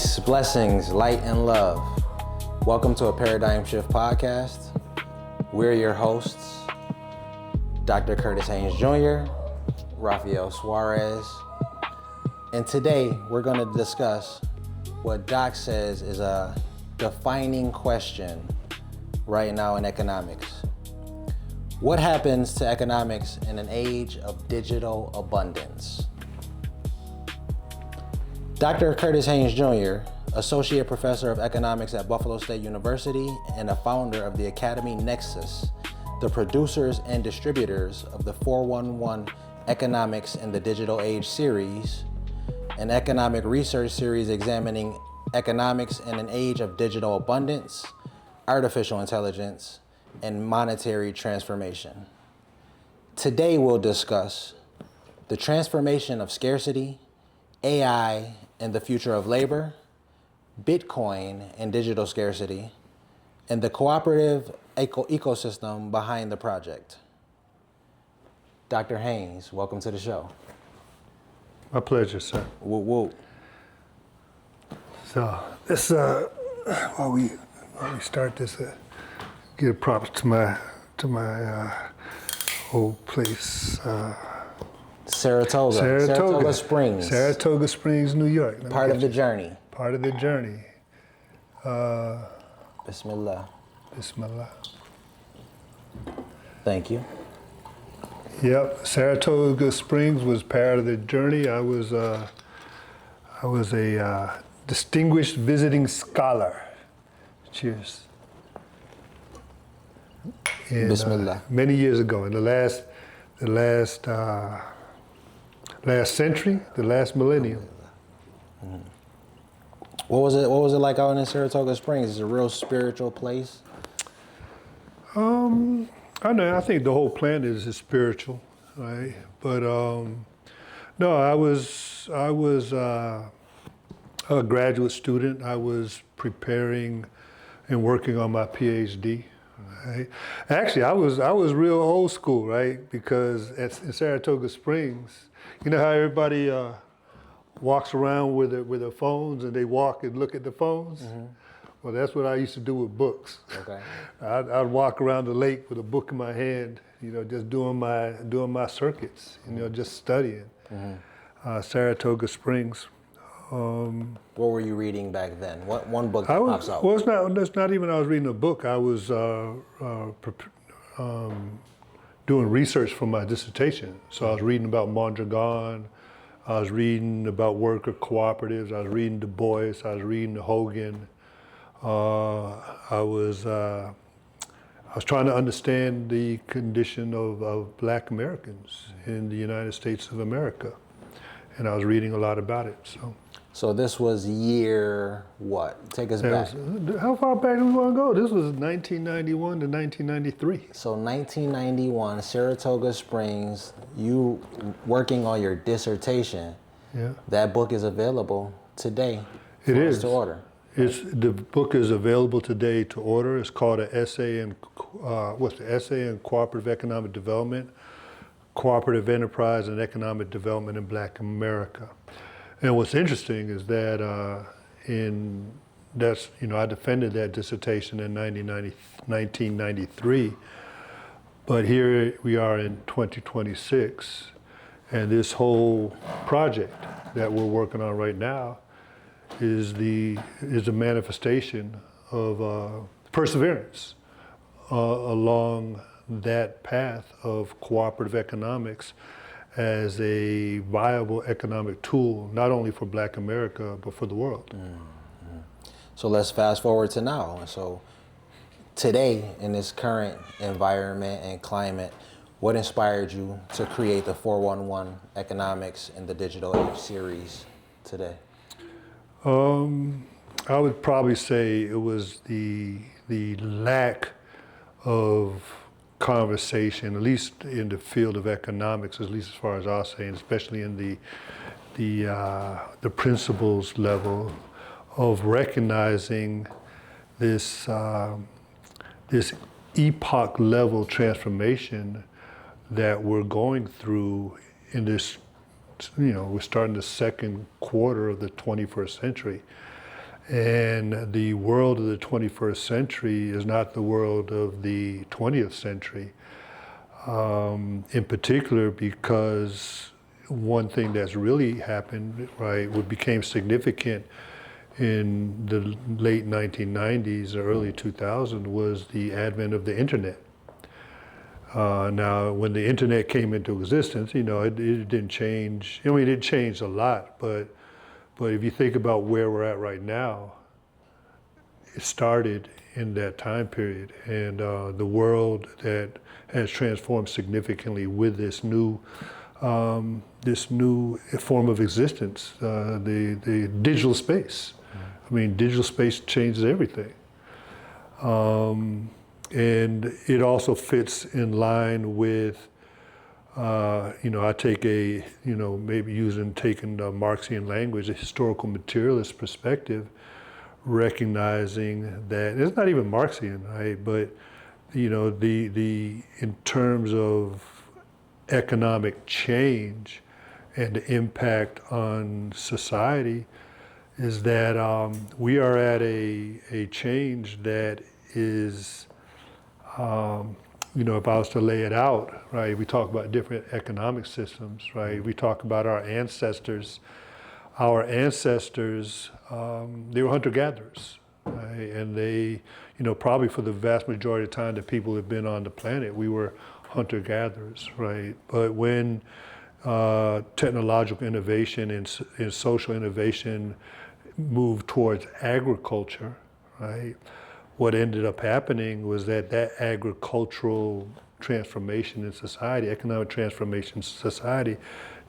Peace, blessings, light, and love. Welcome to a Paradigm Shift podcast. We're your hosts, Dr. Curtis Haynes Jr., Rafael Suarez, and today we're going to discuss what Doc says is a defining question right now in economics. What happens to economics in an age of digital abundance? Dr. Curtis Haynes Jr., Associate Professor of Economics at Buffalo State University and a founder of the Academy Nexus, the producers and distributors of the 411 Economics in the Digital Age series, an economic research series examining economics in an age of digital abundance, artificial intelligence, and monetary transformation. Today we'll discuss the transformation of scarcity, AI and the future of labor, Bitcoin and digital scarcity, and the cooperative ecosystem behind the project. Dr. Haynes, welcome to the show. My pleasure, sir. Woo woo. So this while we start this, give props to my old place. Saratoga Springs. Saratoga Springs, New York. Part of the journey. Part of the journey. Bismillah. Bismillah. Thank you. Yep, Saratoga Springs was part of the journey. I was a distinguished visiting scholar. Cheers. Bismillah. Many years ago, in the last century, the last millennium. Mm-hmm. What was it like out in Saratoga Springs? Is it a real spiritual place? I think the whole plant is spiritual, right? But no, I was a graduate student. I was preparing and working on my PhD. Right? Actually, I was real old school, right? Because in Saratoga Springs, you know how everybody walks around with their phones and they walk and look at the phones? Mm-hmm. Well, that's what I used to do with books. Okay. I'd walk around the lake with a book in my hand, just doing my circuits, just studying. Mm-hmm. Saratoga Springs. What were you reading back then? What one book pops out? Well, it's not even I was reading a book. I was doing research for my dissertation. So I was reading about Mondragon. I was reading about worker cooperatives. I was reading Du Bois. I was reading Hogan. I was trying to understand the condition of Black Americans in the United States of America, and I was reading a lot about it. So this was year what? Take us back. How far back do we want to go? This was 1991 to 1993. So 1991, Saratoga Springs, you working on your dissertation. Yeah. That book is available today for us to order. The book is available today to order. It's called an essay in cooperative economic development, cooperative enterprise and economic development in Black America. And what's interesting is that I defended that dissertation in 1993, but here we are in 2026, and this whole project that we're working on right now is a manifestation of perseverance along that path of cooperative economics as a viable economic tool, not only for Black America, but for the world. Mm-hmm. So let's fast forward to now. So today, in this current environment and climate, what inspired you to create the 411 Economics in the Digital Age series today? I would probably say it was the lack of conversation, at least in the field of economics, at least as far as I'll say, and especially in the principles level of recognizing this epoch level transformation that we're going through in this, we're starting the second quarter of the 21st century. And the world of the 21st century is not the world of the 20th century, in particular because one thing that's really happened, right, what became significant in the late 1990s or early 2000s was the advent of the internet. Now, when the internet came into existence, you know, it didn't change. I mean, it changed a lot, but if you think about where we're at right now, it started in that time period, and the world that has transformed significantly with this new form of existence, the digital space. I mean, digital space changes everything. And it also fits in line with, you know, I take a, you know, maybe taking Marxian language, a historical materialist perspective, recognizing that it's not even Marxian, right? But, you know, in terms of economic change and the impact on society, is that we are at a change that is, you know, if I was to lay it out, right, we talk about different economic systems, right? We talk about our ancestors. Our ancestors, they were hunter-gatherers, right? And they, you know, probably for the vast majority of the time that people have been on the planet, we were hunter-gatherers, right? But when technological innovation and social innovation moved towards agriculture, right? What ended up happening was that agricultural transformation in society, economic transformation in society,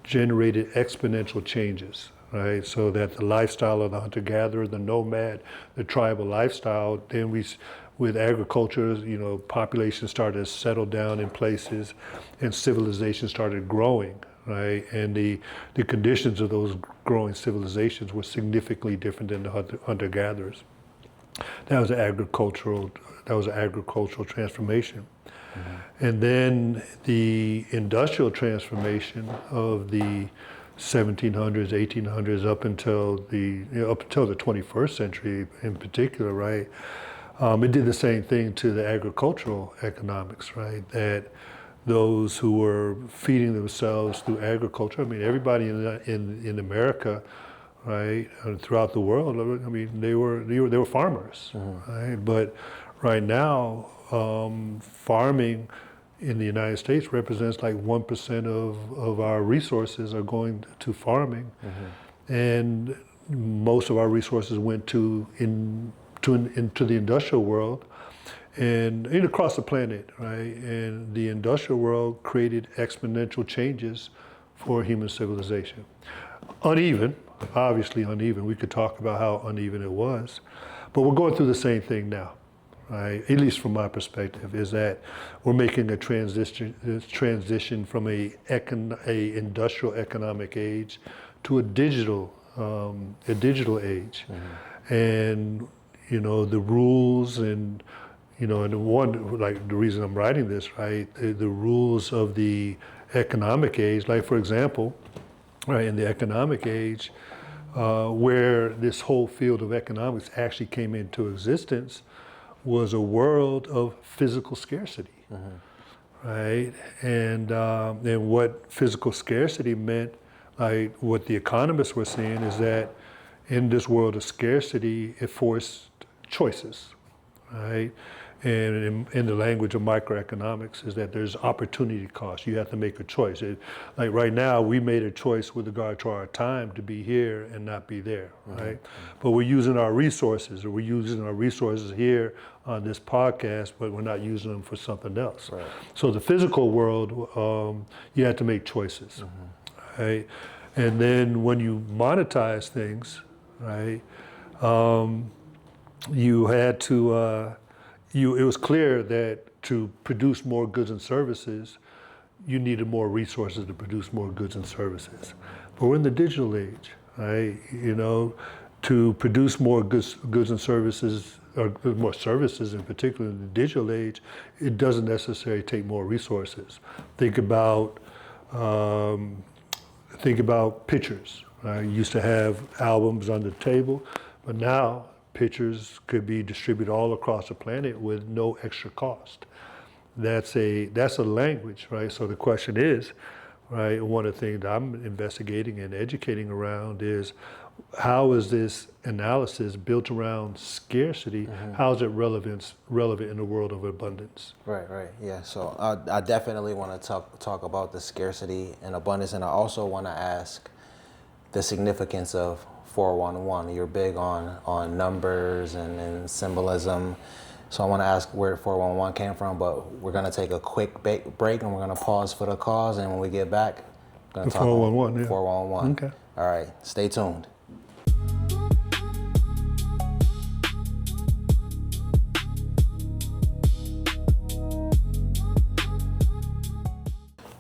generated exponential changes, right? So that the lifestyle of the hunter-gatherer, the nomad, the tribal lifestyle, then with agriculture, you know, population started to settle down in places and civilization started growing, right? And the conditions of those growing civilizations were significantly different than the hunter-gatherers. That was an agricultural transformation. Mm-hmm. And then the industrial transformation of the 1700s, 1800s, up until the 21st century in particular, right? It did the same thing to the agricultural economics, right? That those who were feeding themselves through agriculture, I mean, everybody in America, right, and throughout the world, I mean, they were farmers, mm-hmm. right? But right now, farming in the United States represents like 1% of our resources are going to farming, mm-hmm. and most of our resources went into the industrial world, and across the planet, right? And the industrial world created exponential changes for human civilization. Uneven, obviously uneven. We could talk about how uneven it was, but we're going through the same thing now, right? At least from my perspective, is that we're making a transition from a industrial economic age to a digital age, mm-hmm. and you know the rules and like the reason I'm writing this, right? The rules of the economic age, like for example, right, in the economic age, where this whole field of economics actually came into existence, was a world of physical scarcity, mm-hmm. right? And what physical scarcity meant, like what the economists were saying, is that in this world of scarcity, it forced choices, right? And in the language of microeconomics is that there's opportunity cost. You have to make a choice. Like right now, we made a choice with regard to our time to be here and not be there, mm-hmm. right? But we're using our resources, or we're using our resources here on this podcast, but we're not using them for something else. Right. So the physical world, you have to make choices, mm-hmm. right? And then when you monetize things, right, you had to, it was clear that to produce more goods and services, you needed more resources to produce more goods and services. But we're in the digital age, right? You know, to produce more goods and services, or more services in particular in the digital age, it doesn't necessarily take more resources. Think about pictures. Right? You used to have albums on the table. But now pictures could be distributed all across the planet with no extra cost. That's a language, right? So the question is, right, one of the things I'm investigating and educating around is how is this analysis built around scarcity? How is it relevant in the world of abundance? Right, right, yeah. So I definitely want to talk about the scarcity and abundance, and I also want to ask the significance of 411. You're big on numbers and symbolism. So I want to ask where 411 came from, but we're going to take a quick break and we're going to pause for the cause. And when we get back, we're going to talk 411, yeah. 411. Okay. All right, stay tuned.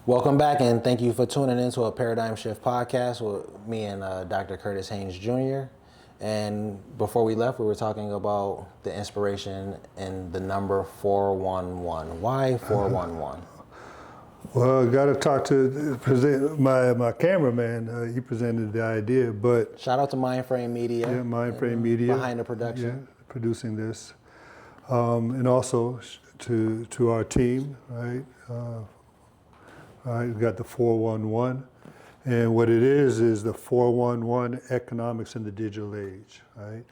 Welcome back, and thank you for tuning into a Paradigm Shift podcast with me and Dr. Curtis Haynes Jr. And before we left, we were talking about the inspiration in the number 411. Why 411? Well, I got to talk to my cameraman. He presented the idea, but Shout out to Mindframe Media. yeah, Mindframe Media behind the production. yeah, producing this, and also to our team, right? We got the 411, and what it is the 411 economics in the digital age, right?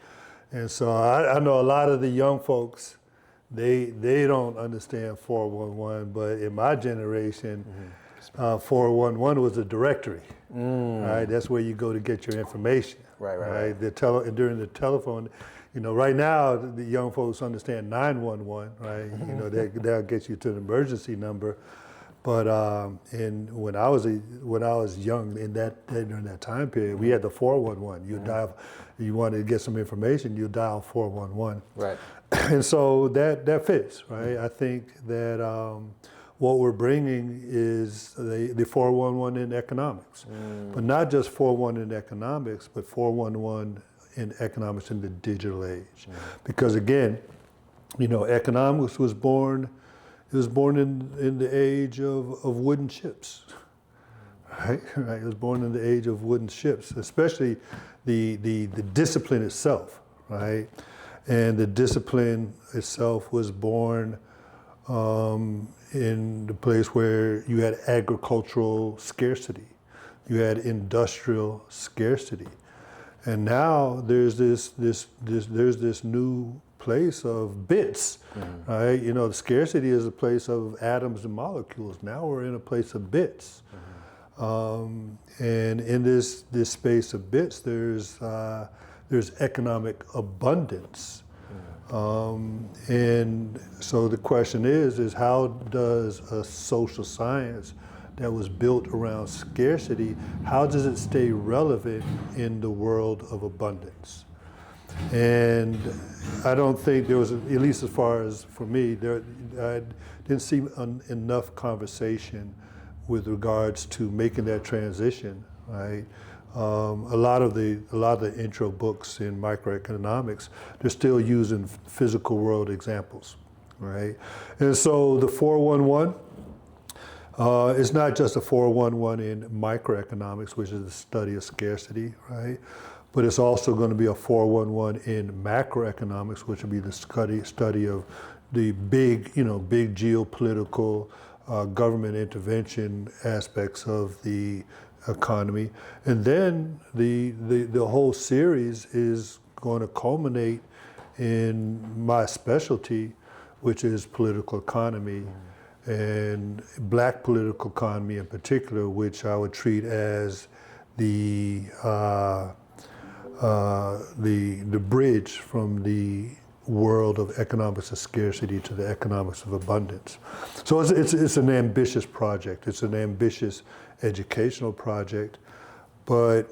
And so I know a lot of the young folks, they don't understand 411, but in my generation, 411 was a directory, right? That's where you go to get your information, Right. During the telephone, right now the young folks understand 911, right? They'll get you to the emergency number. But when I was young during that time period, we had the 411. You wanted to get some information, you dial 411. Right. And so that fits, right? I think that what we're bringing is the 411 in economics, but not just 411 in economics, but 411 in economics in the digital age, because again, economics was born. It was born in the age of wooden ships, right? It was born in the age of wooden ships, especially the discipline itself, right? And the discipline itself was born in the place where you had agricultural scarcity, you had industrial scarcity, and now there's this new place of bits, right? The scarcity is a place of atoms and molecules. Now we're in a place of bits, and in this space of bits, there's economic abundance, and so the question is how does a social science that was built around scarcity, how does it stay relevant in the world of abundance? And I don't think there was, at least as far as for me, I didn't see enough conversation with regards to making that transition, right? A lot of the intro books in microeconomics, they're still using physical world examples, right? And so the 411, it's not just a 411 in microeconomics, which is the study of scarcity, right? But it's also going to be a 411 in macroeconomics, which will be the study of the big geopolitical government intervention aspects of the economy. And then the whole series is going to culminate in my specialty, which is political economy, and black political economy in particular, which I would treat as the bridge from the world of economics of scarcity to the economics of abundance. So it's an ambitious project. It's an ambitious educational project. But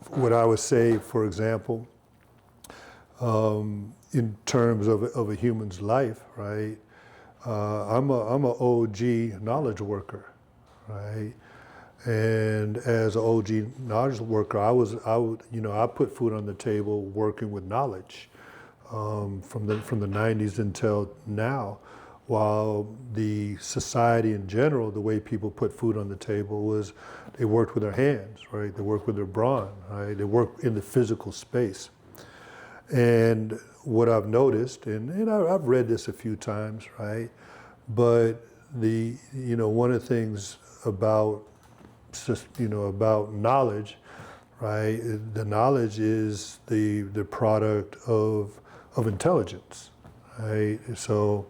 what I would say, for example, in terms of a human's life, right? I'm a OG knowledge worker, right? And as an OG knowledge worker, I put food on the table working with knowledge from the 90s until now, while the society in general, the way people put food on the table was they worked with their hands, right? They worked with their brawn, right? They worked in the physical space. And what I've noticed, and I've read this a few times, right? But one of the things about about knowledge, right? The knowledge is the product of intelligence, right? So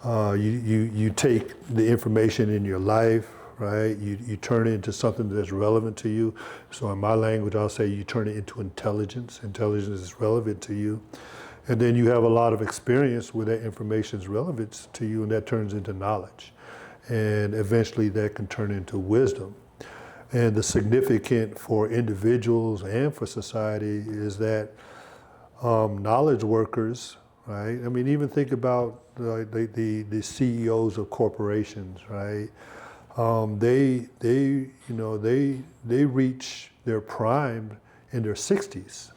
you take the information in your life, right? You turn it into something that's relevant to you. So in my language, I'll say you turn it into intelligence. Intelligence is relevant to you. And then you have a lot of experience where that information is relevant to you, and that turns into knowledge. And eventually that can turn into wisdom. And the significant for individuals and for society is that knowledge workers, right? I mean, even think about the CEOs of corporations, right? They reach their prime in their 60s,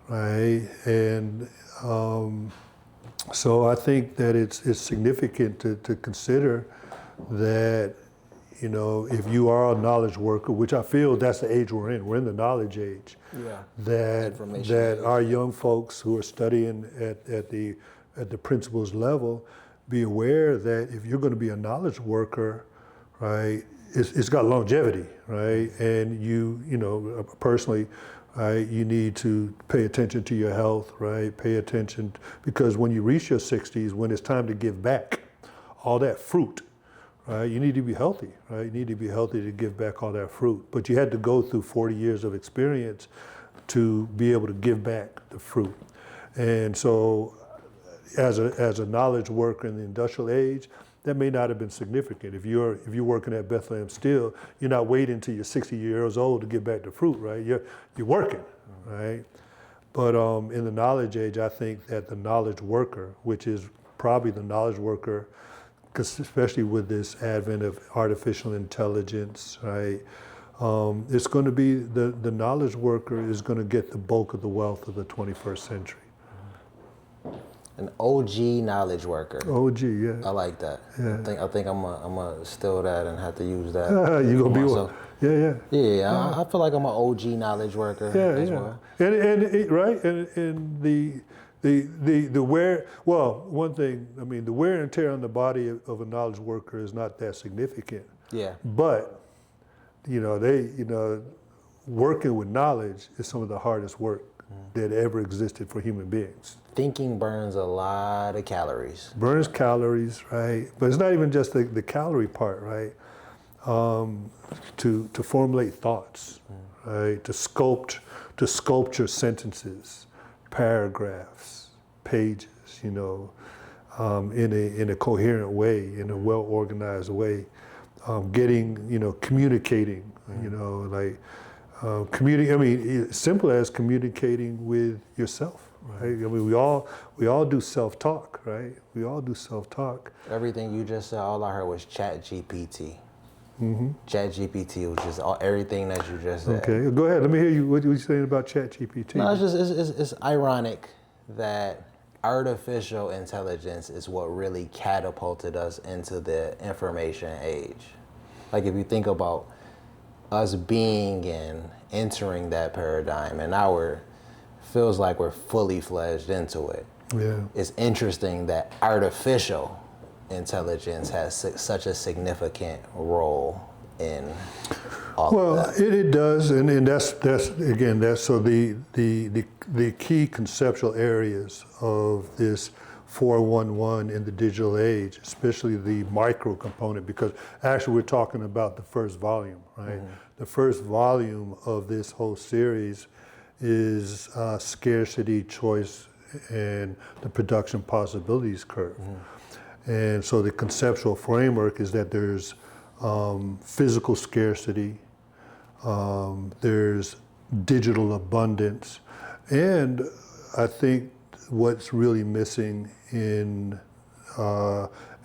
right? And so I think that it's significant to consider that, if you are a knowledge worker, which I feel that's the age we're in the knowledge age, that our young folks who are studying at the principal's level, be aware that if you're going to be a knowledge worker, right, it's got longevity, right? And you personally, right, you need to pay attention to your health, right? Pay attention, because when you reach your 60s, when it's time to give back all that fruit, right, you need to be healthy, right? You need to be healthy to give back all that fruit. But you had to go through 40 years of experience to be able to give back the fruit. And so as a knowledge worker in the industrial age, that may not have been significant. If you're working at Bethlehem Steel, you're not waiting until you're 60 years old to give back the fruit, right? You're working, right? But in the knowledge age, I think that the knowledge worker, which is probably the knowledge worker, because especially with this advent of artificial intelligence, right? It's going to be the knowledge worker is going to get the bulk of the wealth of the 21st century. An OG knowledge worker. OG, yeah. I like that. Yeah. I think I'm gonna steal that and have to use that. You gonna be one? Yeah. Yeah. I feel like I'm an OG knowledge worker as well. And right, and the wear. Well, one thing. I mean, the wear and tear on the body of a knowledge worker is not that significant. Yeah. But working with knowledge is some of the hardest work that ever existed for human beings. Thinking burns a lot of calories. Burns calories, right? But it's not even just the calorie part, right? To formulate thoughts, right? To sculpt your sentences, paragraphs, pages, in a coherent way, in a well-organized way. Communicating, I mean, simple as communicating with yourself, right? I mean, we all do self-talk, right? We all do self-talk. Everything you just said, all I heard was ChatGPT. Mm-hmm. ChatGPT was just everything that you just said. Okay, go ahead. Let me hear you. What are you saying about ChatGPT? No, it's ironic that artificial intelligence is what really catapulted us into the information age. Like if you think about us being and entering that paradigm, and now feels like we're fully fledged into it. Yeah. It's interesting that artificial intelligence has such a significant role in all of that. Well, it does, and that's so the key conceptual areas of this 411 in the digital age, especially the micro component, because actually we're talking about the first volume, right? Mm-hmm. The first volume of this whole series is Scarcity, Choice, and the Production Possibilities Curve. Mm-hmm. And so the conceptual framework is that there's physical scarcity, there's digital abundance, and I think what's really missing in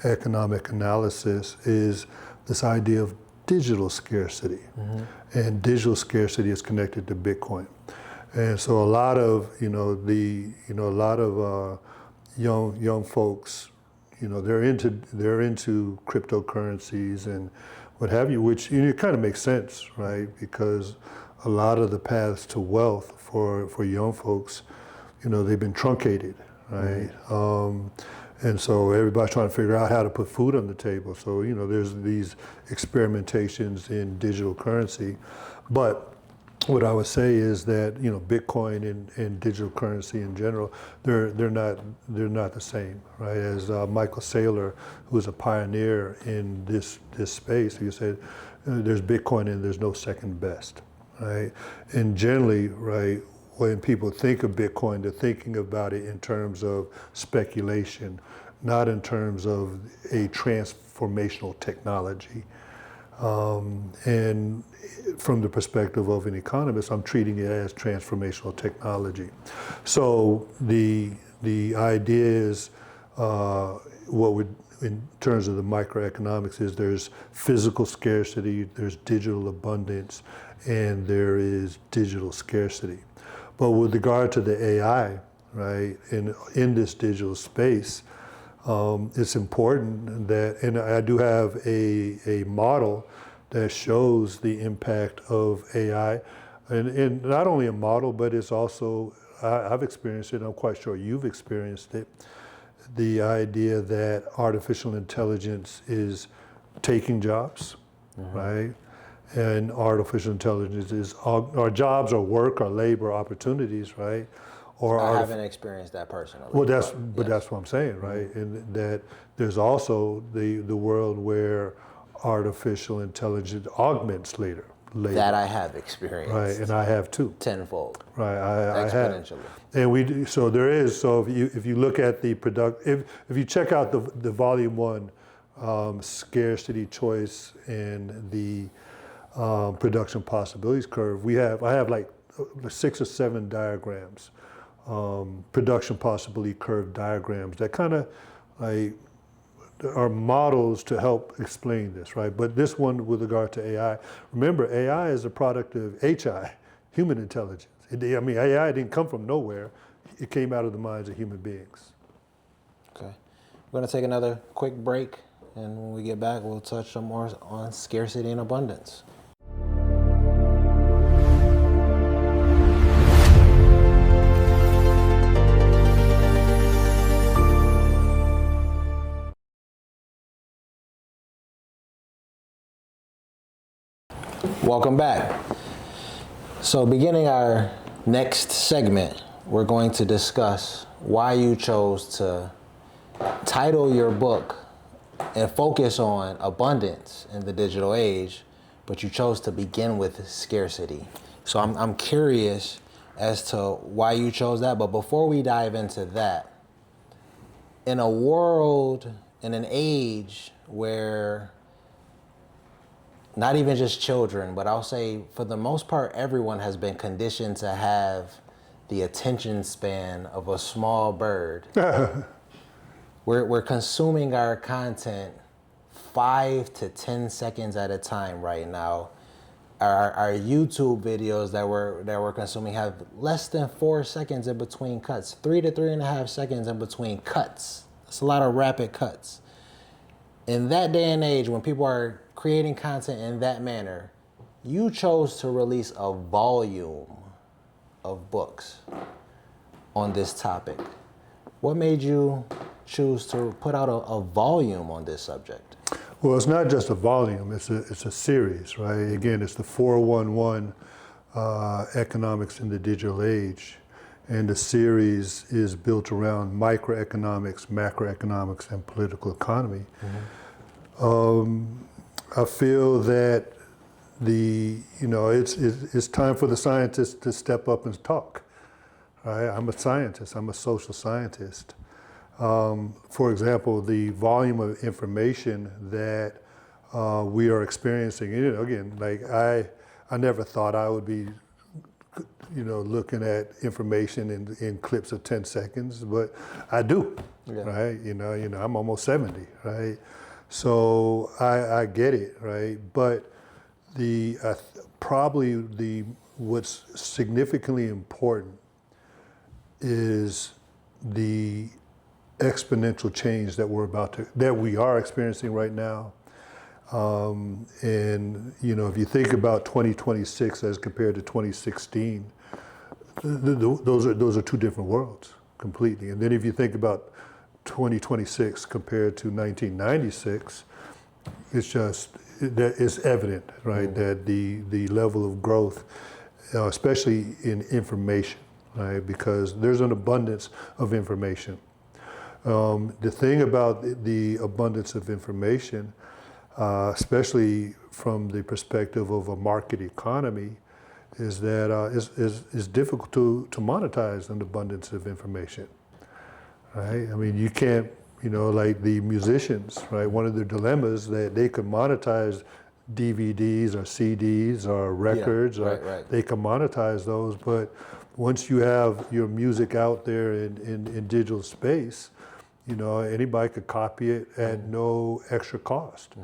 economic analysis is this idea of digital scarcity. Mm-hmm. And digital scarcity is connected to Bitcoin. And so a lot of young folks, they're into cryptocurrencies and what have you, which it kind of makes sense, right? Because a lot of the paths to wealth for young folks, they've been truncated, right? And so everybody's trying to figure out how to put food on the table. So, there's these experimentations in digital currency. But what I would say is that, Bitcoin and digital currency in general, they're not the same, right? As Michael Saylor, who's a pioneer in this space, he said, there's Bitcoin and there's no second best, right? And generally, right, when people think of Bitcoin, they're thinking about it in terms of speculation, not in terms of a transformational technology. And from the perspective of an economist, I'm treating it as transformational technology. So the idea is, in terms of the microeconomics, is there's physical scarcity, there's digital abundance, and there is digital scarcity. But with regard to the AI, right, in this digital space, it's important that, and I do have a model that shows the impact of AI, and not only a model, but it's also, I've experienced it, I'm quite sure you've experienced it, the idea that artificial intelligence is taking jobs, right? And artificial intelligence is our jobs or work or labor opportunities, right? Or I haven't experienced that personally. well, that's what I'm saying, right? And that there's also the world where artificial intelligence augments labor. That I have experienced. Right, and I have too. Tenfold. Right, I have. Exponentially. And so there is. So if you look at the if you check out the volume 1, scarcity, choice, and the production possibilities curve, I have like 6 or 7 diagrams, production possibility curve diagrams that kind of like are models to help explain this, right? But this one with regard to AI, remember AI is a product of HI, human intelligence. AI didn't come from nowhere. It came out of the minds of human beings. Okay. We're going to take another quick break, and when we get back, we'll touch some more on scarcity and abundance. Welcome back. So beginning our next segment, we're going to discuss why you chose to title your book and focus on abundance in the digital age, but you chose to begin with scarcity. So I'm curious as to why you chose that. But before we dive into that, in a world, in an age where not even just children, but I'll say for the most part, everyone has been conditioned to have the attention span of a small bird. We're consuming our content 5 to 10 seconds at a time right now. Our YouTube videos that we're consuming have less than 4 seconds in between cuts, 3 to 3.5 seconds in between cuts. That's a lot of rapid cuts. In that day and age, when people are creating content in that manner, you chose to release a volume of books on this topic. What made you choose to put out a volume on this subject? Well, it's not just a volume, it's a series, right? Again, it's the 411 Economics in the Digital Age. And the series is built around microeconomics, macroeconomics, and political economy. I feel that it's time for the scientists to step up and talk. Right? I'm a scientist. I'm a social scientist. For example, the volume of information that we are experiencing. Again, like I never thought I would be, looking at information in clips of 10 seconds, but I do. Yeah. Right? I'm almost 70. Right? So I get it, right? But what's significantly important is the exponential change that we are experiencing right now. And if you think about 2026 as compared to 2016, those are two different worlds completely. And then if you think about 2026 compared to 1996, it's evident, right, that the level of growth, especially in information, right, because there's an abundance of information. The thing about the abundance of information, especially from the perspective of a market economy, is that it's difficult to monetize an abundance of information, right? I mean, you can't, like the musicians, right? One of their dilemmas that they could monetize DVDs or CDs or records, right. they can monetize those, but once you have your music out there in digital space, anybody could copy it at no extra cost.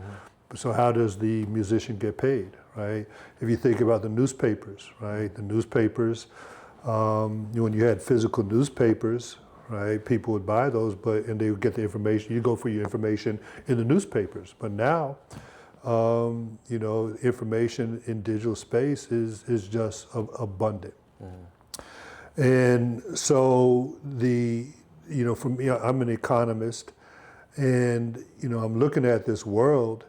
So how does the musician get paid, right? If you think about the newspapers, right? The newspapers, when you had physical newspapers, right? People would buy those, and they would get the information. You go for your information in the newspapers. But now, information in digital space is just abundant. And so for me, I'm an economist, and I'm looking at this world,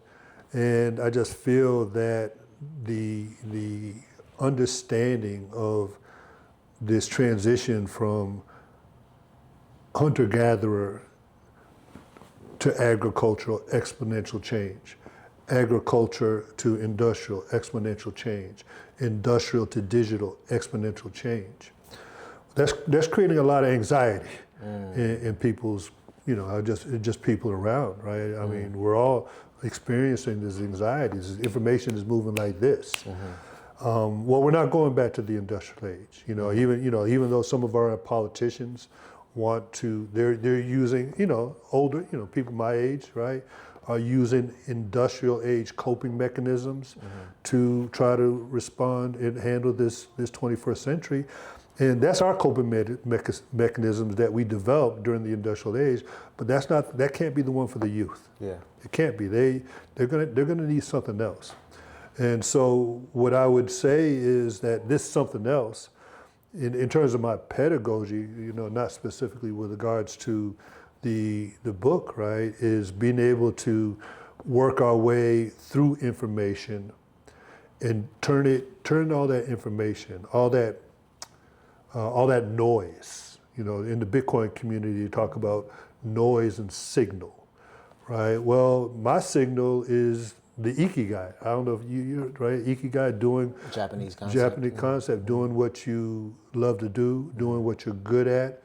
and I just feel that the understanding of this transition from hunter-gatherer to agricultural exponential change, agriculture to industrial exponential change, industrial to digital exponential change. That's creating a lot of anxiety in people's, just people around, right? I mean, we're all experiencing this anxiety. This information is moving like this. Well, we're not going back to the industrial age. Even though some of our politicians want to, they're using, older, people my age, right, are using industrial age coping mechanisms to try to respond and handle this 21st century. And that's our coping mechanisms that we developed during the industrial age, but that can't be the one for the youth. Yeah. It can't be. They're gonna need something else. And so what I would say is that this something else, in terms of my pedagogy, not specifically with regards to the book, right, is being able to work our way through information and turn all that information, all that noise. In the Bitcoin community, you talk about noise and signal, right? Well, my signal is the ikigai. I don't know if you're right. Ikigai, doing Japanese concept, doing what you love to do, doing what you're good at,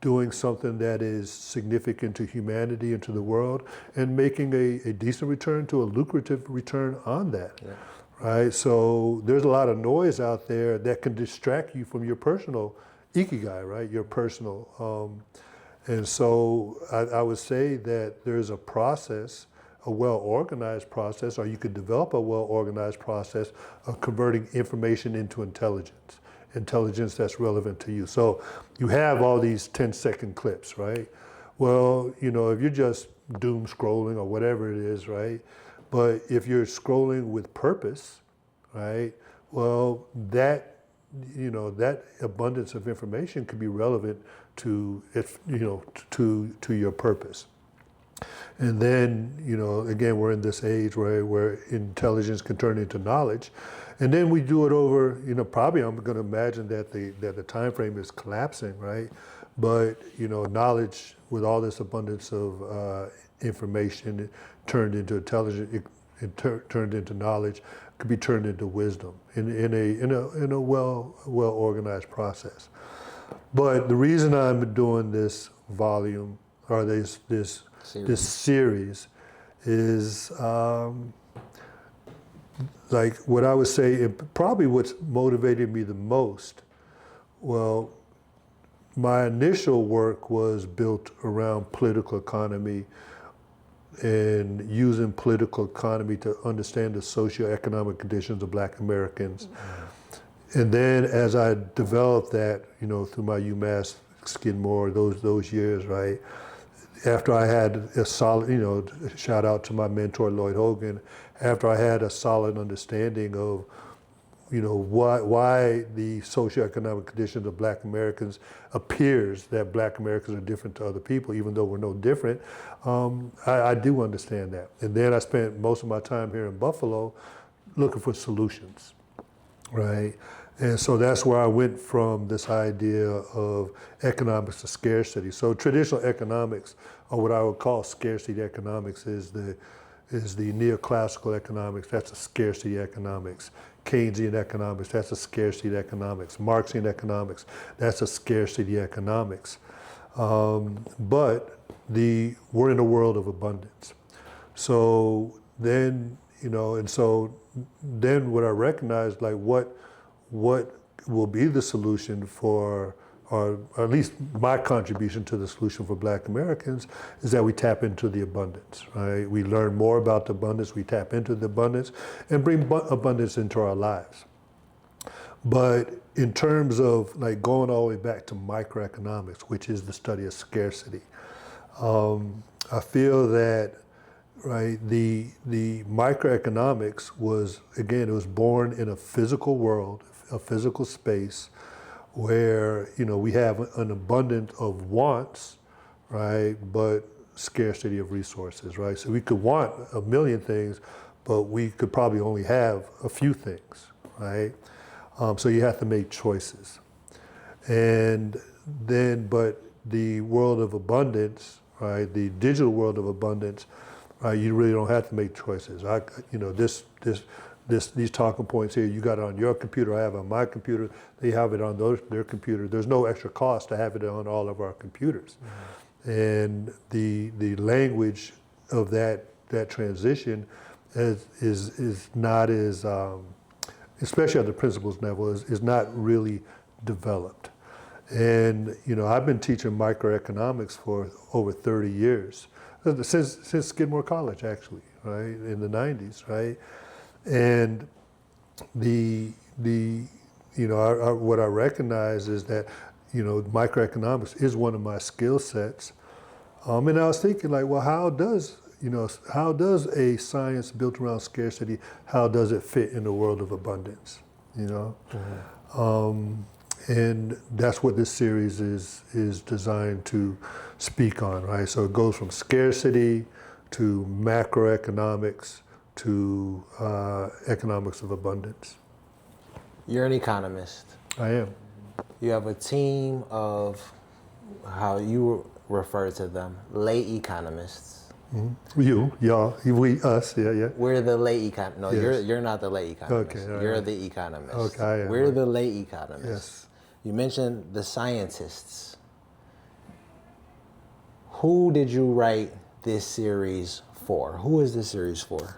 doing something that is significant to humanity and to the world, and making a decent return, to a lucrative return on that. Yeah. Right? So there's a lot of noise out there that can distract you from your personal ikigai, right? Your personal. And so I would say that there's a process, a well-organized process, or you could develop a well-organized process of converting information into intelligence that's relevant to you. So you have all these 10-second clips, right? Well, if you're just doom scrolling or whatever it is, right? But if you're scrolling with purpose, right? Well, that abundance of information could be relevant to your purpose. And then, again, we're in this age where intelligence can turn into knowledge. And then we do it over, probably I'm going to imagine that the time frame is collapsing, right? But, knowledge, with all this abundance of information turned into intelligence, turned into knowledge, could be turned into wisdom in a well organized process. But the reason I'm doing this volume, or this series is like what I would say, probably what's motivated me the most. Well, my initial work was built around political economy and using political economy to understand the socioeconomic conditions of Black Americans. And then as I developed that, through my UMass Skidmore, those years, right? After I had a solid, shout out to my mentor, Lloyd Hogan, after I had a solid understanding of why the socioeconomic conditions of Black Americans appears that Black Americans are different to other people, even though we're no different. I do understand that. And then I spent most of my time here in Buffalo looking for solutions, right? And so that's where I went from this idea of economics to scarcity. So traditional economics, or what I would call scarcity economics, is the neoclassical economics. That's a scarcity economics. Keynesian economics, that's a scarcity economics. Marxian economics, that's a scarcity economics. But we're in a world of abundance. So then, then what I recognized, like what will be the solution for, or at least my contribution to the solution for Black Americans, is that we tap into the abundance, right? We learn more about the abundance, we tap into the abundance, and bring abundance into our lives. But in terms of like going all the way back to microeconomics, which is the study of scarcity, I feel that, right, the microeconomics was, again, it was born in a physical world, a physical space, where we have an abundance of wants, right, but scarcity of resources, right? So we could want a million things, but we could probably only have a few things, right? So you have to make choices. And then, but the world of abundance, right, the digital world of abundance, you really don't have to make choices. These talking points here, you got it on your computer, I have it on my computer, they have it on their computer. There's no extra cost to have it on all of our computers. Mm-hmm. And the language of that transition is not as, especially at the principles level, is not really developed. And I've been teaching microeconomics for over 30 years, since Skidmore College, actually, right, in the 90s, right? And what I recognize is that, microeconomics is one of my skill sets. And I was thinking, like, well, how does a science built around scarcity, how does it fit in the world of abundance, Mm-hmm. And that's what this series is designed to speak on, right? So it goes from scarcity to macroeconomics to economics of abundance. You're an economist. I am. You have a team of, how you refer to them, lay economists. Mm-hmm. You, y'all, we, us, yeah. We're the lay economists. No, yes. you're not the lay economist. Okay, you're right. the economist. Okay, I am. We're right. the lay economists. Yes. You mentioned the scientists. Who did you write this series for? Who is this series for?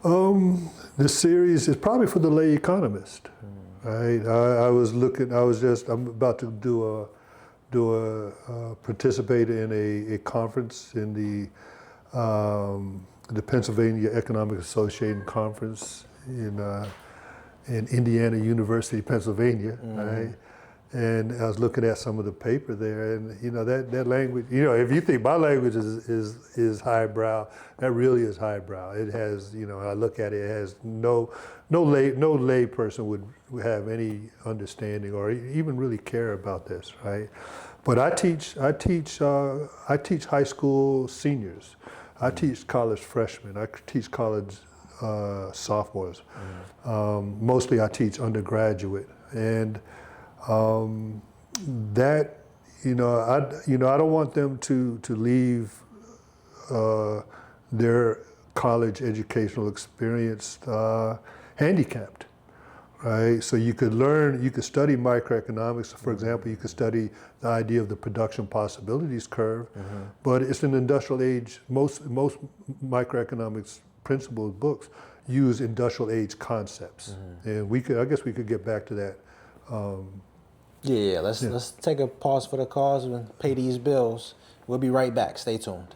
The series is probably for the lay economist, right? I'm about to participate in a conference in the Pennsylvania Economic Association conference in Indiana University, Pennsylvania, right? And I was looking at some of the paper there, and that language. If you think my language is highbrow, that really is highbrow. It has, I look at it, it has no lay person would have any understanding or even really care about this, right? But I teach high school seniors, I teach college freshmen, I teach college sophomores. Mostly I teach undergraduate, and that I don't want them to leave their college educational experience handicapped, right? So you could study microeconomics. For example, you could study the idea of the production possibilities curve, but it's an industrial age. Most microeconomics principles books use industrial age concepts, and I guess we could get back to that. Let's take a pause for the cause and pay these bills. We'll be right back. Stay tuned.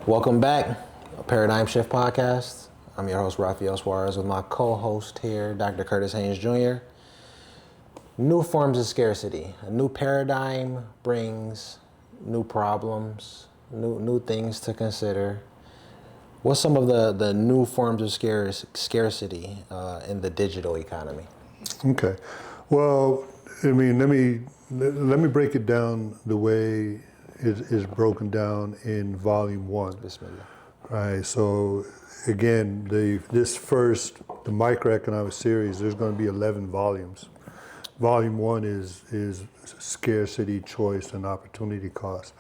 Welcome back, Paradigm Shift Podcast. I'm your host, Rafael Suarez, with my co-host here, Dr. Curtis Haynes Jr. New forms of scarcity. A new paradigm brings new problems, new things to consider. What's some of the new forms of scarcity in the digital economy? Okay. Well, I mean, let me break it down the way it is broken down in volume 1. Bismillah. Right. So again, the microeconomic series, there's going to be 11 volumes. Volume 1 is scarcity, choice, and opportunity cost.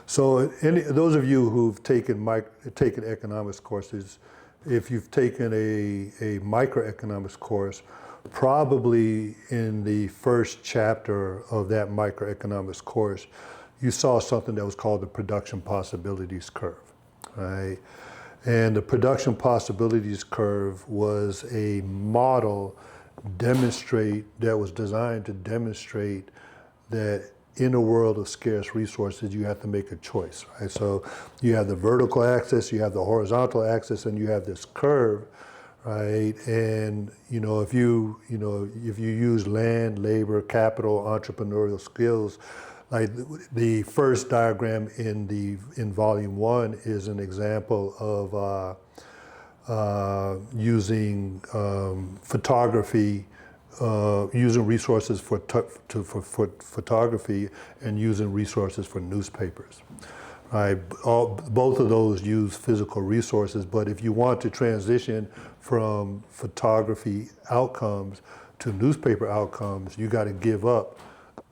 So those of you who've taken economics courses, if you've taken a microeconomics course, probably in the first chapter of that microeconomics course, you saw something that was called the production possibilities curve, right? And the production possibilities curve was a model that was designed to demonstrate that in a world of scarce resources, you have to make a choice, right? So you have the vertical axis, you have the horizontal axis, and you have this curve, right? And if you use land, labor, capital, entrepreneurial skills, like the first diagram in volume 1 is an example of using photography, using resources for photography and using resources for newspapers. Right? Both of those use physical resources, but if you want to transition from photography outcomes to newspaper outcomes, you got to give up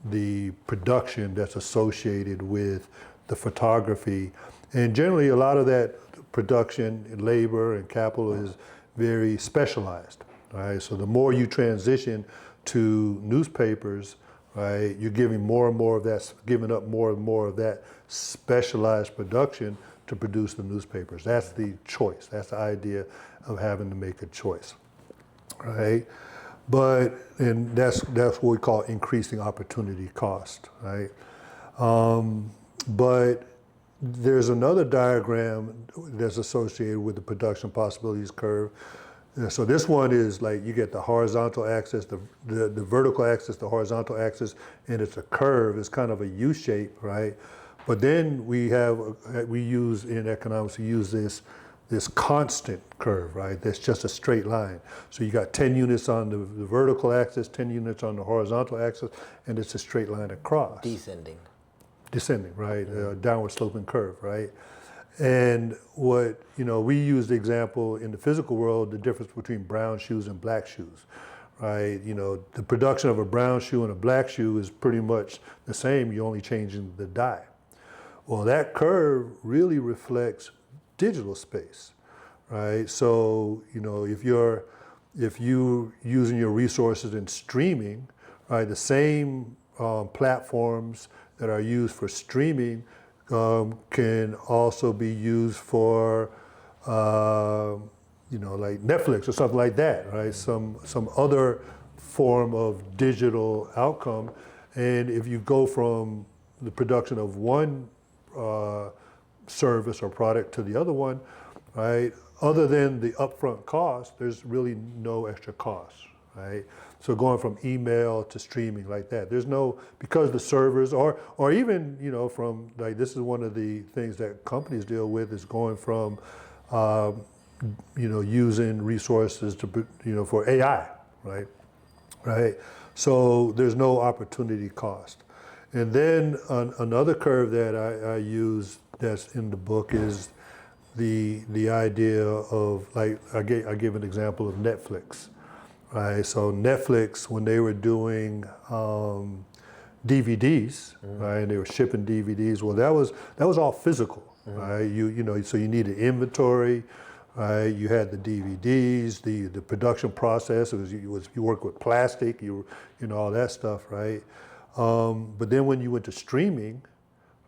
the production that's associated with the photography. And generally, a lot of that production, labor, and capital is very specialized. Right? So the more you transition to newspapers, right, you're giving more and more of that, giving up more and more of that specialized production to produce the newspapers. That's the choice. That's the idea of having to make a choice, right? And that's what we call increasing opportunity cost, right? But there's another diagram that's associated with the production possibilities curve. So this one is like you get the horizontal axis, the vertical axis, the horizontal axis, and it's a curve. It's kind of a U shape, right? But then we use in economics, we use this constant curve, right? That's just a straight line. So you got 10 units on the vertical axis, 10 units on the horizontal axis, and it's a straight line across. Descending, right? Downward sloping curve, right? And we use the example in the physical world, the difference between brown shoes and black shoes, right? The production of a brown shoe and a black shoe is pretty much the same. You're only changing the dye. Well, that curve really reflects digital space, right? So, if you're using your resources in streaming, right, the same platforms that are used for streaming can also be used for, like Netflix or something like that, right? Some other form of digital outcome. And if you go from the production of one service or product to the other one, right? Other than the upfront cost, there's really no extra cost, right? So going from email to streaming like that, there's no, because the servers or even, from like, this is one of the things that companies deal with is going from, using resources to, for AI, right? Right. So there's no opportunity cost. And then another curve that I use that's in the book is the idea of, like, I give an example of Netflix, right? So Netflix, when they were doing DVDs, right, and they were shipping DVDs, well, that was all physical, right? So you needed inventory, right? You had the DVDs, the production process. You work with plastic, all that stuff, right? But then when you went to streaming,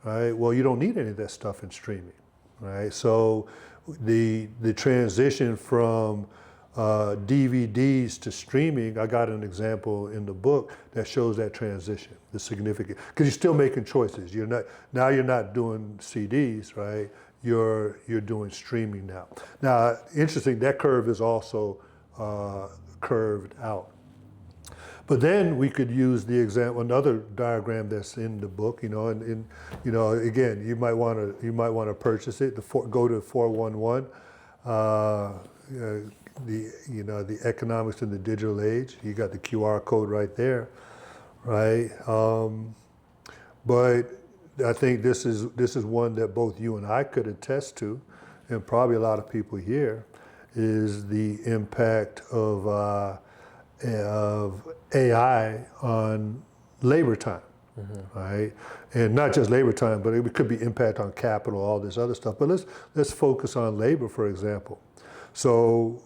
right, well, you don't need any of that stuff in streaming, right? So the transition from DVDs to streaming, I got an example in the book that shows that transition, the significant, because you're still making choices. You're not doing CDs, right? You're doing streaming now. Now, interesting, that curve is also curved out. But then we could use the example, another diagram that's in the book, and again, you might want to purchase it. Go to 411, the economics in the digital age. You got the QR code right there, right? But I think this is one that both you and I could attest to, and probably a lot of people here, is the impact of AI on labor time, right? And not just labor time, but it could be impact on capital, all this other stuff. But let's focus on labor, for example. So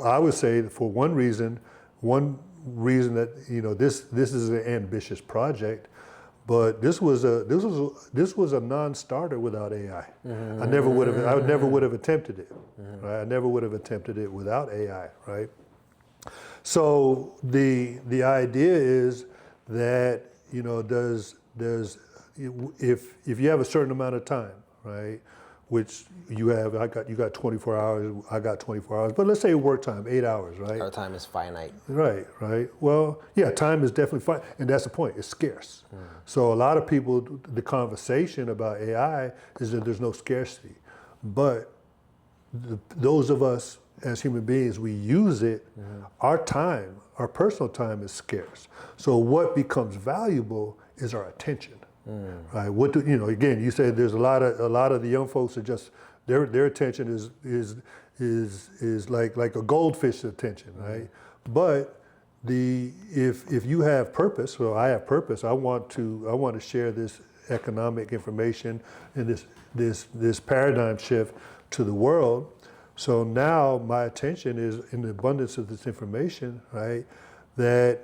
I would say that for one reason that this is an ambitious project, but this was a non-starter without AI. I never would have attempted it. Right? I never would have attempted it without AI, right? So the idea is that if you have a certain amount of time, right, which you got 24 hours, I got 24 hours, but let's say work time, 8 hours, right? Our time is finite. Right. Well, yeah, time is definitely finite, and that's the point, it's scarce. So a lot of people, the conversation about AI is that there's no scarcity, but those of us as human beings, we use it, our personal time is scarce. So what becomes valuable is our attention. Right? Again, you said there's a lot of the young folks are just their attention is like a goldfish attention, right? But if you have purpose, well, I have purpose. I want to share this economic information and this paradigm shift to the world. So now my attention is in the abundance of this information, right? That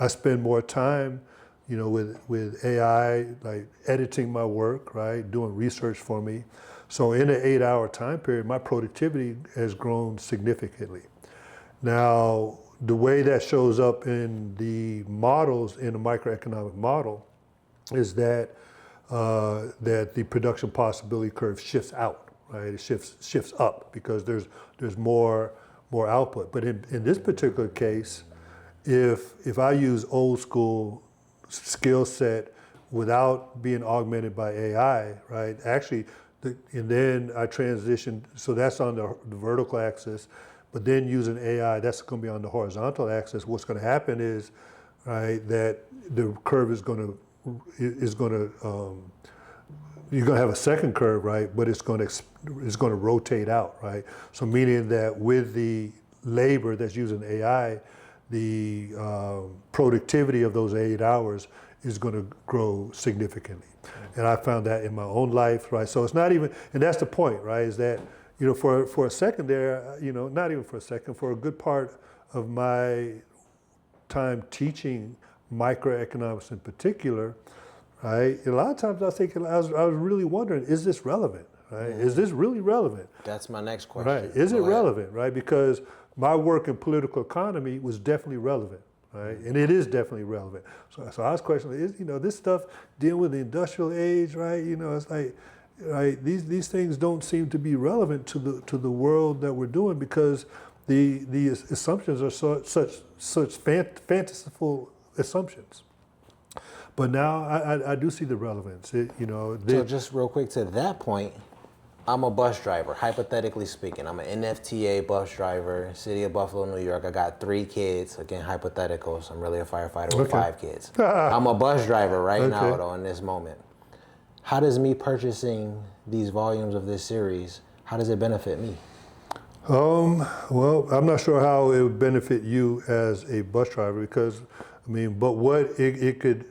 I spend more time, with AI, like editing my work, right? Doing research for me. So in an 8-hour time period, my productivity has grown significantly. Now, the way that shows up in the models, in the microeconomic model, is that the production possibility curve shifts out. Right, it shifts up because there's more output. But in this particular case, if I use old school skill set without being augmented by AI, right? Actually, and then I transition. So that's on the vertical axis, but then using AI, that's going to be on the horizontal axis. What's going to happen is, right, that the curve is going to you're going to have a second curve, right? But it's going to rotate out, right? So meaning that with the labor that's using AI, the productivity of those 8 hours is going to grow significantly. And I found that in my own life, right? So it's not even, and that's the point, right? Is that, for a second there, not even for a second, for a good part of my time teaching microeconomics in particular, right? A lot of times I was really wondering, is this relevant? Right? Is this really relevant? That's my next question. Right? Is it relevant? Right? Because my work in political economy was definitely relevant, right? And it is definitely relevant. So I was questioning, this stuff dealing with the industrial age, right? It's like, right? These things don't seem to be relevant to the world that we're doing because the assumptions are such fanciful assumptions. But now I do see the relevance. So just real quick to that point, I'm a bus driver, hypothetically speaking. I'm an NFTA bus driver, City of Buffalo, New York. I got 3 kids, again, hypothetical, so I'm really a firefighter with 5 kids. I'm a bus driver right now, though, in this moment. How does me purchasing these volumes of this series, how does it benefit me? Well, I'm not sure how it would benefit you as a bus driver because, but what it could,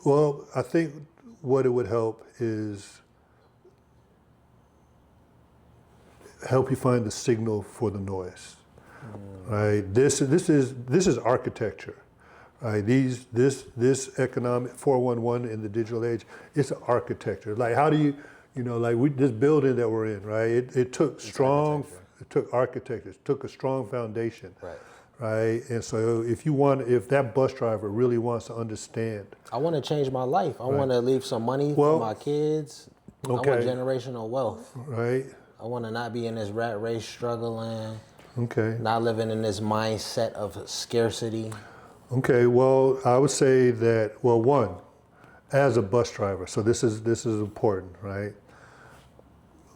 well, I think what it would help is help you find the signal for the noise, right? This is architecture, right? This economic 411 in the digital age, it's an architecture. Like how do you, this building that we're in, right? It took architecture, it took a strong foundation. Right, and so if that bus driver really wants to understand, I want to change my life. I want to leave some money for my kids. I want generational wealth. Right. I want to not be in this rat race struggling. Okay. Not living in this mindset of scarcity. Okay. Well, I would say that, well, one, as a bus driver, so this is important, right?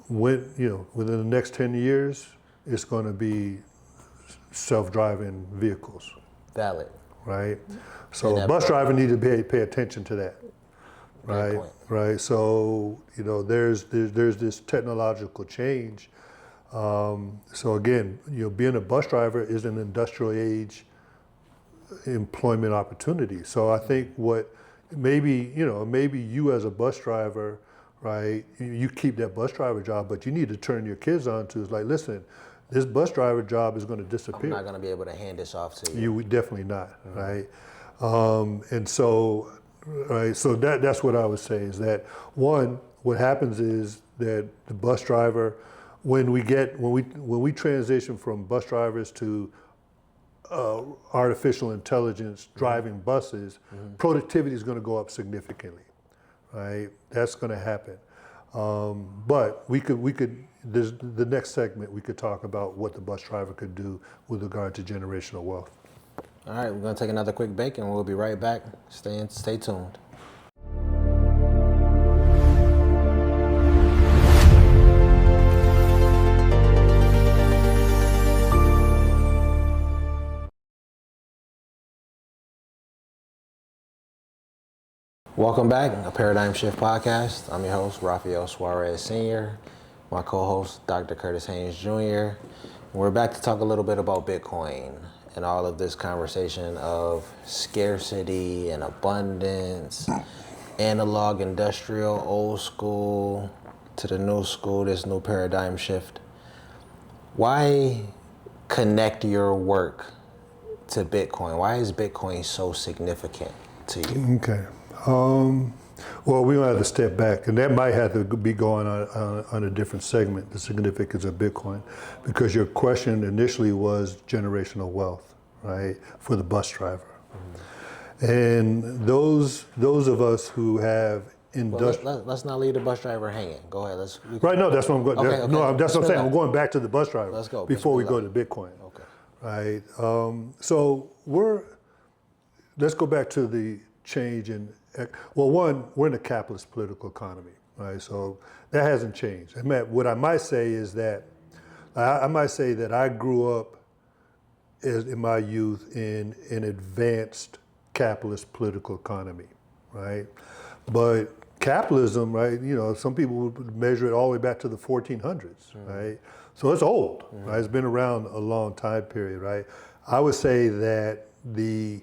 Within the next 10 years, it's going to be self-driving vehicles, Valid. right? So a bus driver needs to pay attention to that, Great right? point. Right. So there's this technological change. So again, being a bus driver is an industrial age employment opportunity. So I think maybe you as a bus driver, right? You keep that bus driver job, but you need to turn your kids on to is like, listen, this bus driver job is going to disappear. I'm not going to be able to hand this off to you. You would definitely not, right? And so, right. So that's what I would say is that one, what happens is that the bus driver, when we transition from bus drivers to artificial intelligence driving buses, productivity is going to go up significantly, right? That's going to happen. But we could. The next segment we could talk about what the bus driver could do with regard to generational wealth. All right, we're going to take another quick break and we'll be right back. Stay tuned. Welcome back, a Paradigm Shift podcast. I'm your host, Rafael Suarez Sr., my co-host, Dr. Curtis Haynes Jr. We're back to talk a little bit about Bitcoin and all of this conversation of scarcity and abundance, analog, industrial, old school to the new school, this new paradigm shift. Why connect your work to Bitcoin? Why is Bitcoin so significant to you? Okay. Well, we're going to have to step back, and that might have to be going on a different segment, the significance of Bitcoin, because your question initially was generational wealth, right, for the bus driver. And those of us who have industrial... Let's not leave the bus driver hanging. Go ahead. Right, no, that's what I'm going. Okay. No, that's what I'm saying. I'm going back to the bus driver. Let's go. Before we go to Bitcoin. Okay. Right. So let's go back to the change in. Well, one, we're in a capitalist political economy, right? So that hasn't changed. What I might say is that I might say that I grew up in my youth in an advanced capitalist political economy, right? But capitalism, right? Some people would measure it all the way back to the 1400s, right? So it's old, right? It's been around a long time period, right? I would say that the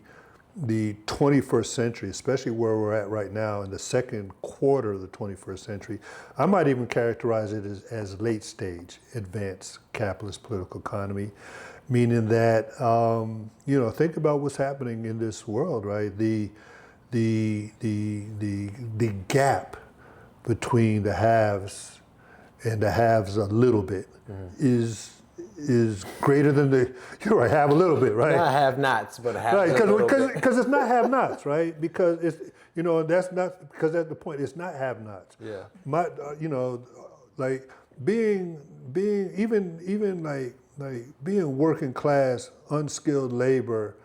21st century, especially where we're at right now in the second quarter of the 21st century, I might even characterize it as late stage advanced capitalist political economy, meaning that, think about what's happening in this world, right? The gap between the haves and the haves a little bit is greater than you're right, have a little bit, right? Not have-nots, but have right, a little bit. Because it's not have-nots, right? Because it's, that's not, because that's the point, it's not have-nots. Yeah. Like being even like being working class, unskilled labor,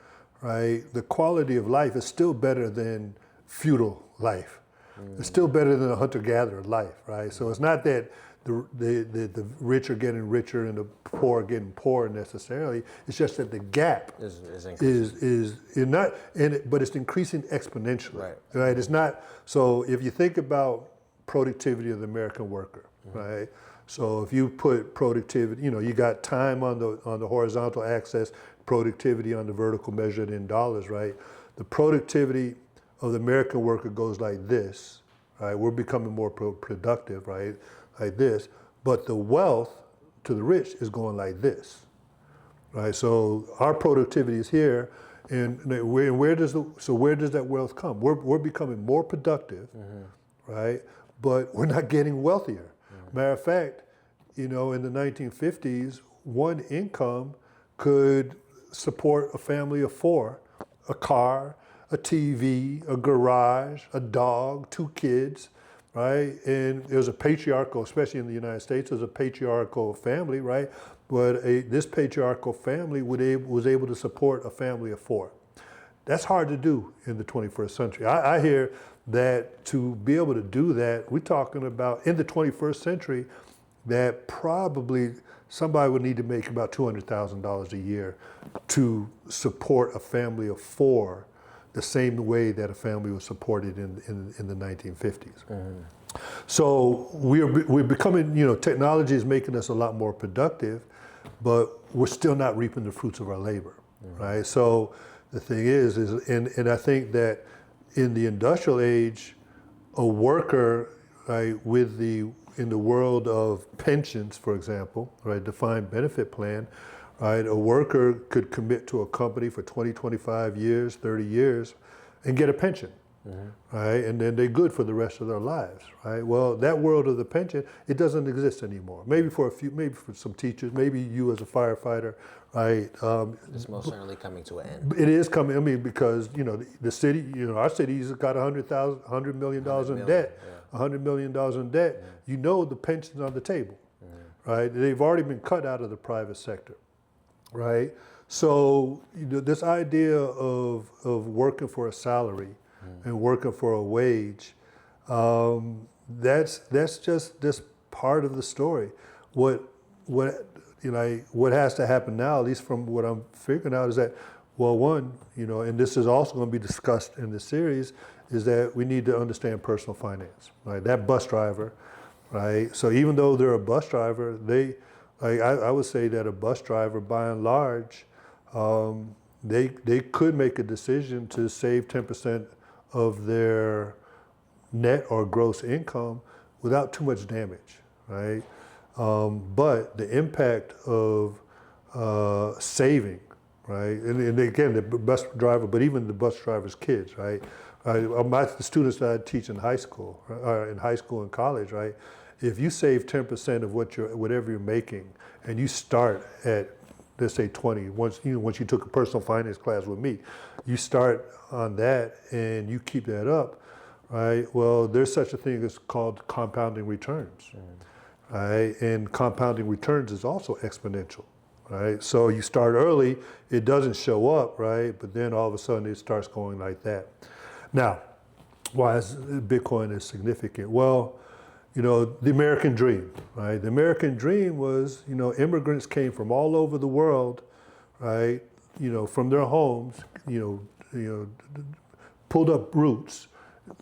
right? The quality of life is still better than feudal life. It's still better than a hunter-gatherer life, right? So it's not that the rich are getting richer and the poor are getting poorer necessarily. It's just that the gap is not, but it's increasing exponentially, right? It's not. So if you think about productivity of the American worker, right? So if you put productivity, you got time on the horizontal axis, productivity on the vertical measured in dollars, right? The productivity of the American worker goes like this, right? We're becoming more productive, right? Like this, but the wealth to the rich is going like this, right? So our productivity is here, and where does that wealth come? We're becoming more productive, right? But we're not getting wealthier. Matter of fact, in the 1950s, one income could support a family of four, a car, a TV, a garage, a dog, 2 kids. Right, and there's a patriarchal, especially in the United States, there's a patriarchal family, right? this patriarchal family was able to support a family of 4. That's hard to do in the 21st century. I hear that to be able to do that, we're talking about in the 21st century, that probably somebody would need to make about $200,000 a year to support a family of 4 the same way that a family was supported in the 1950s. So we're becoming, technology is making us a lot more productive, but we're still not reaping the fruits of our labor, right? So the thing is and I think that in the industrial age, a worker, right, in the world of pensions, for example, right, defined benefit plan, right, a worker could commit to a company for 20, 25 years, 30 years, and get a pension, right, and then they're good for the rest of their lives, right? Well, that world of the pension, it doesn't exist anymore. Maybe for some teachers, maybe you as a firefighter, right? It's most certainly coming to an end. It is coming. I mean, because the city, our city's got $100 million in debt. $100 million in debt. The pension's on the table, right? They've already been cut out of the private sector, right? So this idea of working for a salary and working for a wage, that's just this part of the story. What has to happen now, at least from what I'm figuring out, is that, well, one, and this is also going to be discussed in this series, is that we need to understand personal finance, right? That bus driver, right? So even though they're a bus driver, I would say that a bus driver, by and large, they could make a decision to save 10% of their net or gross income without too much damage, right? But the impact of saving, right? And again, the bus driver, but even the bus driver's kids, right? The students that I teach in high school and college, right? If you save 10% of whatever you're making, and you start at, let's say 20, once you took a personal finance class with me, you start on that and you keep that up, right? Well, there's such a thing as called compounding returns, right? And compounding returns is also exponential, right? So you start early, it doesn't show up, right? But then all of a sudden it starts going like that. Now, why is Bitcoin is significant? Well, the American dream, right? The American dream was, immigrants came from all over the world, right? From their homes, pulled up roots,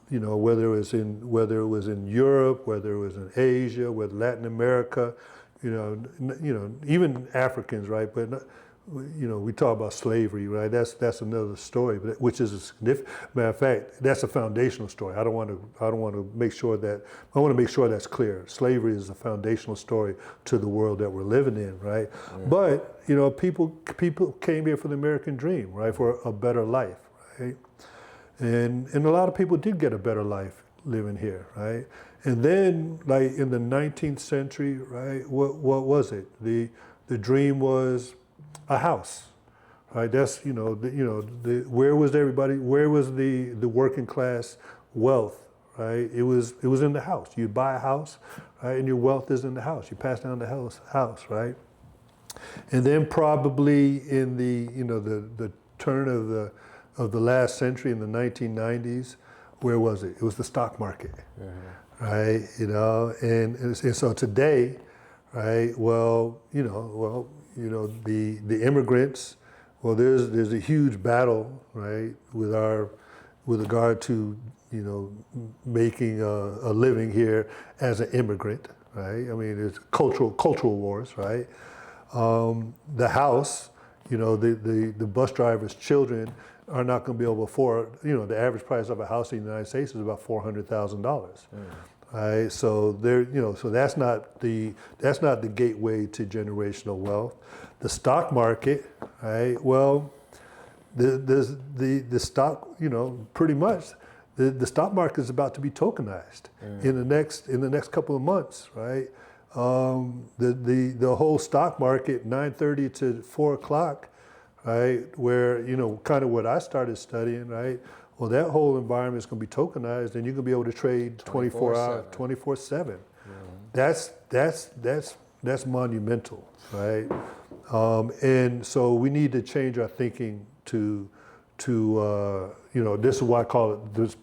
whether it was in Europe, whether it was in Asia, whether Latin America, even Africans, right? But we talk about slavery, right? That's another story, but which is a significant matter of fact. That's a foundational story. I want to make sure that's clear. Slavery is a foundational story to the world that we're living in, right? But people came here for the American dream, right? For a better life, right? And a lot of people did get a better life living here, right? And then, like in the 19th century, right? What was it? The dream was a house, right? That's where was everybody? Where was the working class wealth, right? It was in the house. You buy a house, right, and your wealth is in the house. You pass down the house, right? And then probably in the turn of the last century, in the 1990s, where was it? It was the stock market, right? And so today, right? The immigrants, well, there's a huge battle, right, with regard to, making a living here as an immigrant, right? I mean, there's cultural wars, right? The house, the bus driver's children are not going to be able to afford, the average price of a house in the United States is about $400,000. Right, so so that's not the gateway to generational wealth. The stock market, right? Well, the stock, pretty much, the stock market is about to be tokenized in the next couple of months, right? The whole stock market, 9:30 to 4 o'clock, right? Where kind of what I started studying, right? Well, that whole environment is going to be tokenized, and you're going to be able to trade 24/7. That's that's monumental, right? And so we need to change our thinking to this is why I call it this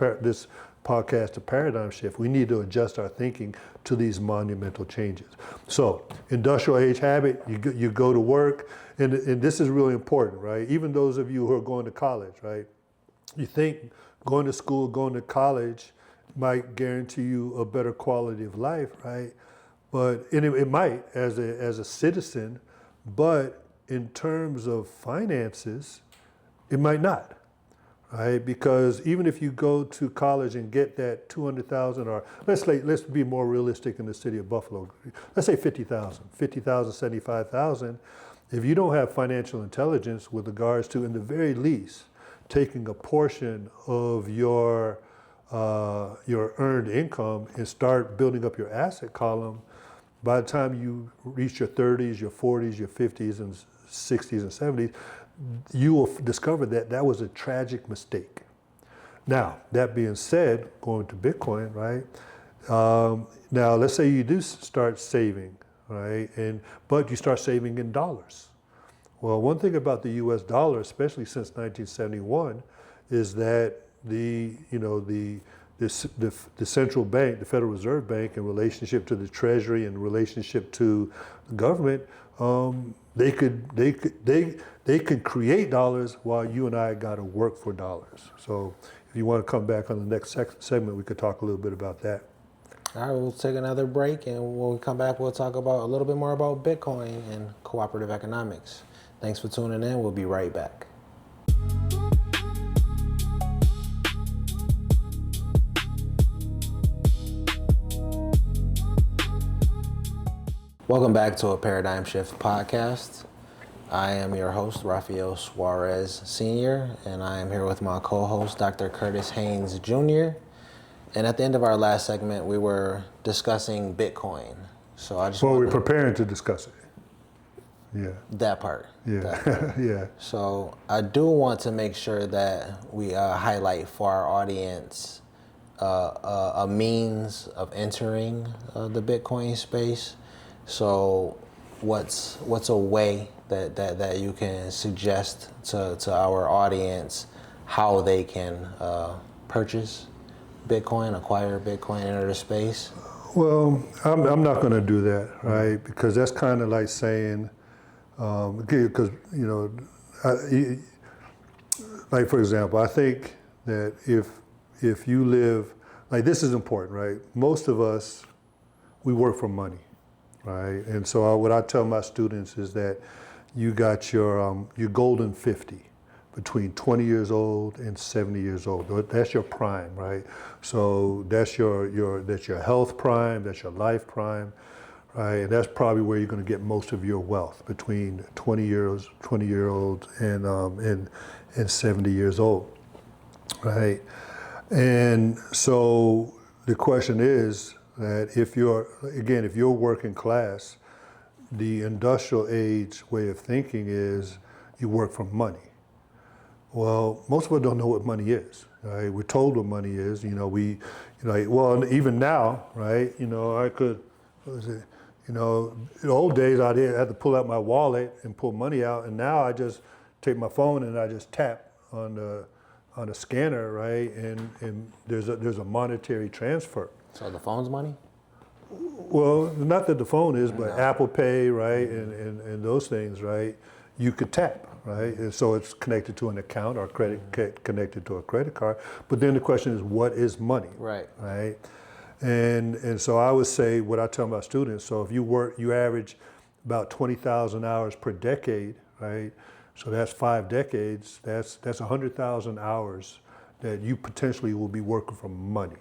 podcast a paradigm shift. We need to adjust our thinking to these monumental changes. So industrial age habit, you go to work, and this is really important, right? Even those of you who are going to college, right? You think going to school, going to college might guarantee you a better quality of life, right? But it might as a citizen, but in terms of finances, it might not. Right, because even if you go to college and get that 200,000, or let's be more realistic in the city of Buffalo, let's say 50,000, 75,000. If you don't have financial intelligence with regards to, in the very least, taking a portion of your earned income and start building up your asset column, by the time you reach your 30s, your 40s, your 50s, and 60s and 70s, you will discover that that was a tragic mistake. Now, that being said, going to Bitcoin, right? Now, let's say you do start saving, right? But you start saving in dollars. Well, one thing about the U.S. dollar, especially since 1971, is that the central bank, the Federal Reserve Bank, in relationship to the Treasury and relationship to the government, they could create dollars while you and I got to work for dollars. So if you want to come back on the next segment, we could talk a little bit about that. All right, we'll take another break, and when we come back, we'll talk about a little bit more about Bitcoin and cooperative economics. Thanks for tuning in. We'll be right back. Welcome back to a Paradigm Shift podcast. I am your host, Rafael Suarez Sr., and I am here with my co-host, Dr. Curtis Haynes Jr. And at the end of our last segment, we were discussing Bitcoin. So I just we're preparing to discuss it. Yeah. That part. Yeah. Yeah. So I do want to make sure that we highlight for our audience a means of entering the Bitcoin space. So what's a way that you can suggest to our audience how they can purchase Bitcoin, acquire Bitcoin, enter the space? Well, I'm not going to do that, right? Because that's kind of like saying, because like for example, I think that if you live, like this is important, right? Most of us, we work for money. Right, and so what I tell my students is that you got your golden 50 between 20 years old and 70 years old. That's your prime, right? So that's your health prime, that's your life prime, right? And that's probably where you're going to get most of your wealth, between 20 year old and 70 years old, right? And so the question is, that if you're working class, the industrial age way of thinking is you work for money. Well, most of us don't know what money is, right? We're told what money is, even now, right? I could, in the old days I had to pull out my wallet and pull money out, and now I just take my phone and I just tap on the scanner, right? And there's a monetary transfer. So the phone's money? Well, not that the phone is, but Apple Pay, right, and those things, right, you could tap, right? And so it's connected to an account or connected to a credit card. But then the question is, what is money? Right. Right? And so I would say what I tell my students, so if you average about 20,000 hours per decade, right? So that's 5 decades, that's 100,000 hours that you potentially will be working for money.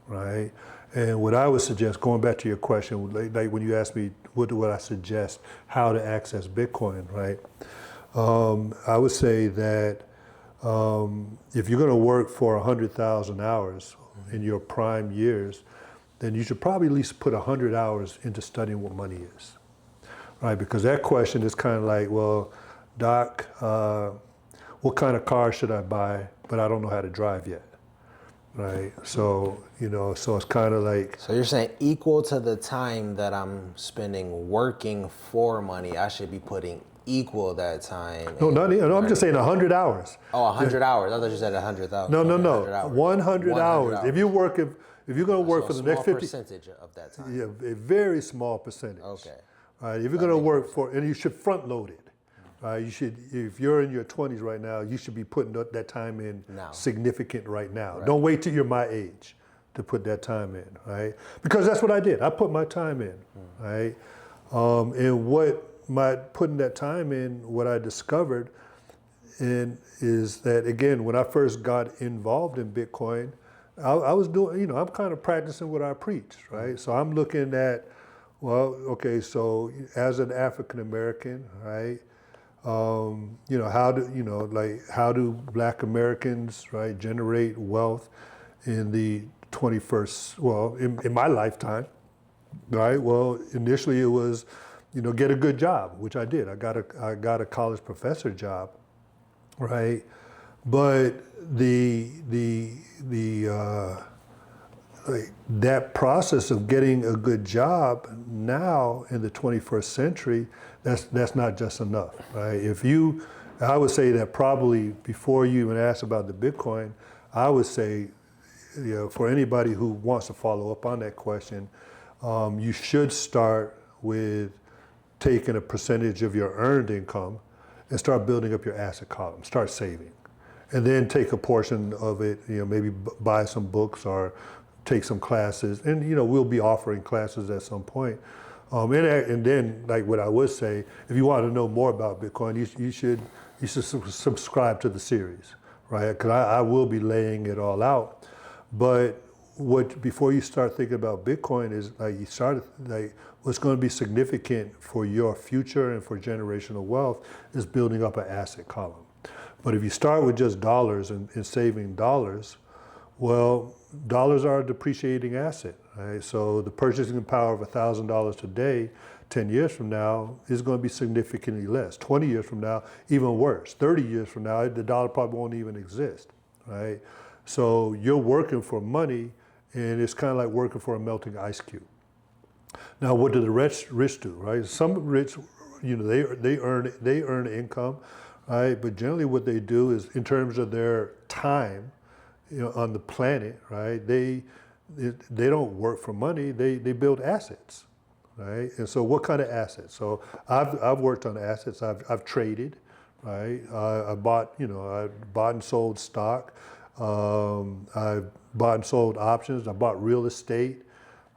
Right, and what I would suggest, going back to your question, like when you asked me what would I suggest how to access Bitcoin, right? I would say that if you're going to work for 100,000 hours in your prime years, then you should probably at least put 100 hours into studying what money is, right? Because that question is kind of like, well, Doc, what kind of car should I buy? But I don't know how to drive yet. right? So, so it's kind of like, So you're saying equal to the time that I'm spending working for money, I should be putting equal that time. no, I'm just saying 100 hours. Oh, 100 hours. I thought you said 100,000. No, no, Okay, no, 100 hours. 100 hours. If you're going to work So for a the small next 50, percentage of that time. yeah, a very small percentage. Okay. All right, if you're going to work for, and you should front load it. You should, if you're in your 20s right now, you should be putting that time in Now. significant right now. Don't wait till you're my age to put that time in, right? Because that's what I did. I put my time in, right? And putting that time in, what I discovered is that, again, when I first got involved in Bitcoin, I was doing, I'm kind of practicing what I preach, right? So I'm looking at, well, okay, so as an African American, right? How do Black Americans, right, generate wealth in the 21st, well, in my lifetime, right? Well, initially it was, get a good job, which I did. I got a college professor job, right? But that process of getting a good job now in the 21st century, that's not just enough, right? I would say that probably before you even ask about the Bitcoin, I would say, for anybody who wants to follow up on that question, you should start with taking a percentage of your earned income and start building up your asset column, start saving. And then take a portion of it, maybe buy some books or take some classes. And, we'll be offering classes at some point. And then, like what I would say, if you want to know more about Bitcoin, you should subscribe to the series, right? Because I will be laying it all out. But before you start thinking about Bitcoin is what's going to be significant for your future and for generational wealth is building up an asset column. But if you start with just dollars and saving dollars, well, dollars are a depreciating asset, right? So the purchasing power of $1,000 today, 10 years from now, is going to be significantly less. 20 years from now, even worse. 30 years from now, the dollar probably won't even exist, right? So you're working for money, and it's kind of like working for a melting ice cube. Now, what do the rich do, right? Some rich, they earn income, right? But generally, what they do is, in terms of their time, on the planet, right? They don't work for money. They build assets, right? And so, what kind of assets? So, I've worked on assets. I've traded, right? I bought and sold stock. I bought and sold options. I bought real estate,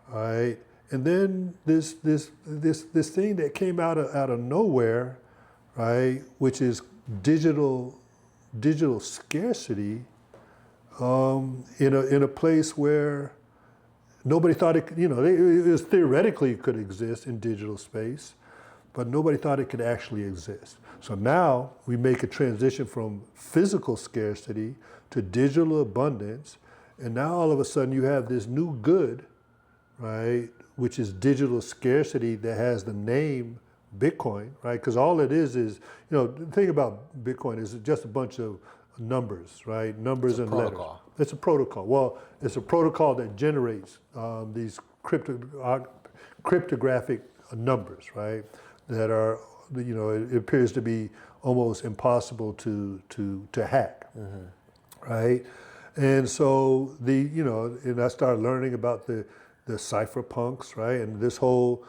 right? And then this thing that came out of nowhere, right? Which is digital scarcity. In a place where nobody thought it, it theoretically could exist in digital space, but nobody thought it could actually exist. So now we make a transition from physical scarcity to digital abundance, and now all of a sudden you have this new good, right, which is digital scarcity that has the name Bitcoin, right? Because all it is, the thing about Bitcoin is it's just a bunch of numbers, right? Numbers and letters. It's a protocol. Well, it's a protocol that generates these cryptographic numbers, right? That are, it appears to be almost impossible to hack, right? And so and I started learning about the cypherpunks, right? And this whole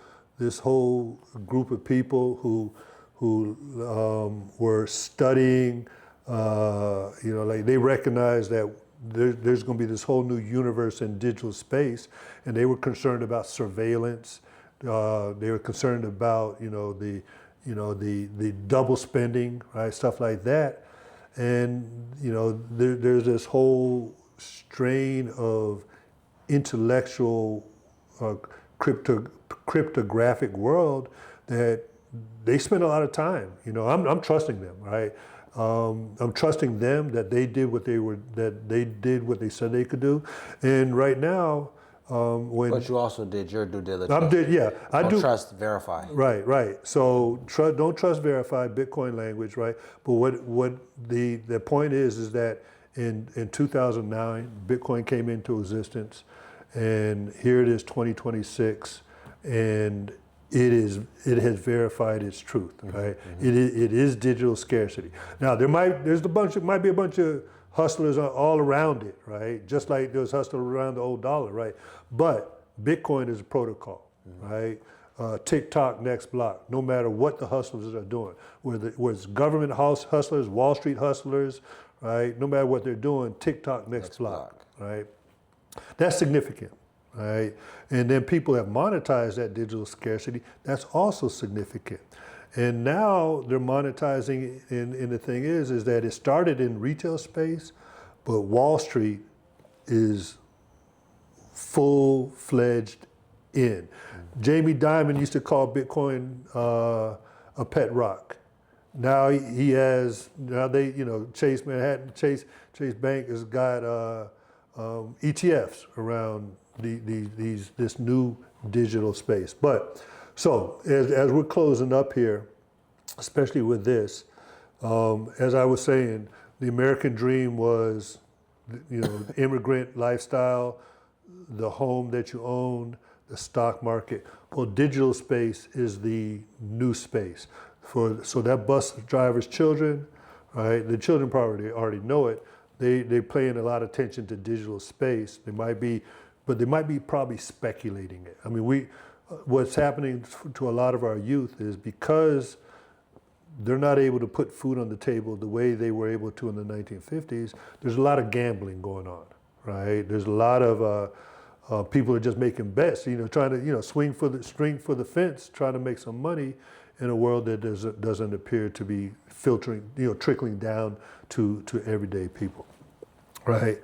group of people who were studying. They recognized that there's going to be this whole new universe in digital space, and they were concerned about surveillance. They were concerned about the double spending, right, stuff like that. And there's this whole strain of intellectual cryptographic world that they spend a lot of time. I'm trusting them, right? I'm trusting them that they did what they said they could do. And right now, but you also did your due diligence. I do. Trust, verify. Right. So don't trust, verify, Bitcoin language, right? But what the point is that in 2009, Bitcoin came into existence, and here it is 2026, and it has verified its truth, right? It is digital scarcity. Now might be a bunch of hustlers all around it, right? Just like there's hustlers around the old dollar, right? But Bitcoin is a protocol, right? TikTok, next block, no matter what the hustlers are doing, whether it's government hustlers, Wall Street hustlers, right? No matter what they're doing, TikTok, next block, right? That's significant, right? And then people have monetized that digital scarcity. That's also significant. And now they're monetizing, and the thing is that it started in retail space, but Wall Street is full-fledged in. Jamie Dimon used to call Bitcoin a pet rock. Now Chase Bank has got ETFs around this new digital space. But so as we're closing up here, especially with this, as I was saying, the American dream was, the immigrant lifestyle, the home that you own, the stock market. Well, digital space is the new space. So that bus driver's children, right? The children probably already know it. They're paying a lot of attention to digital space. They might be probably speculating it. I mean, what's happening to a lot of our youth is because they're not able to put food on the table the way they were able to in the 1950s. There's a lot of gambling going on, right? There's a lot of people are just making bets, trying to, swing for the fence, trying to make some money in a world that doesn't appear to be filtering, trickling down to everyday people, right?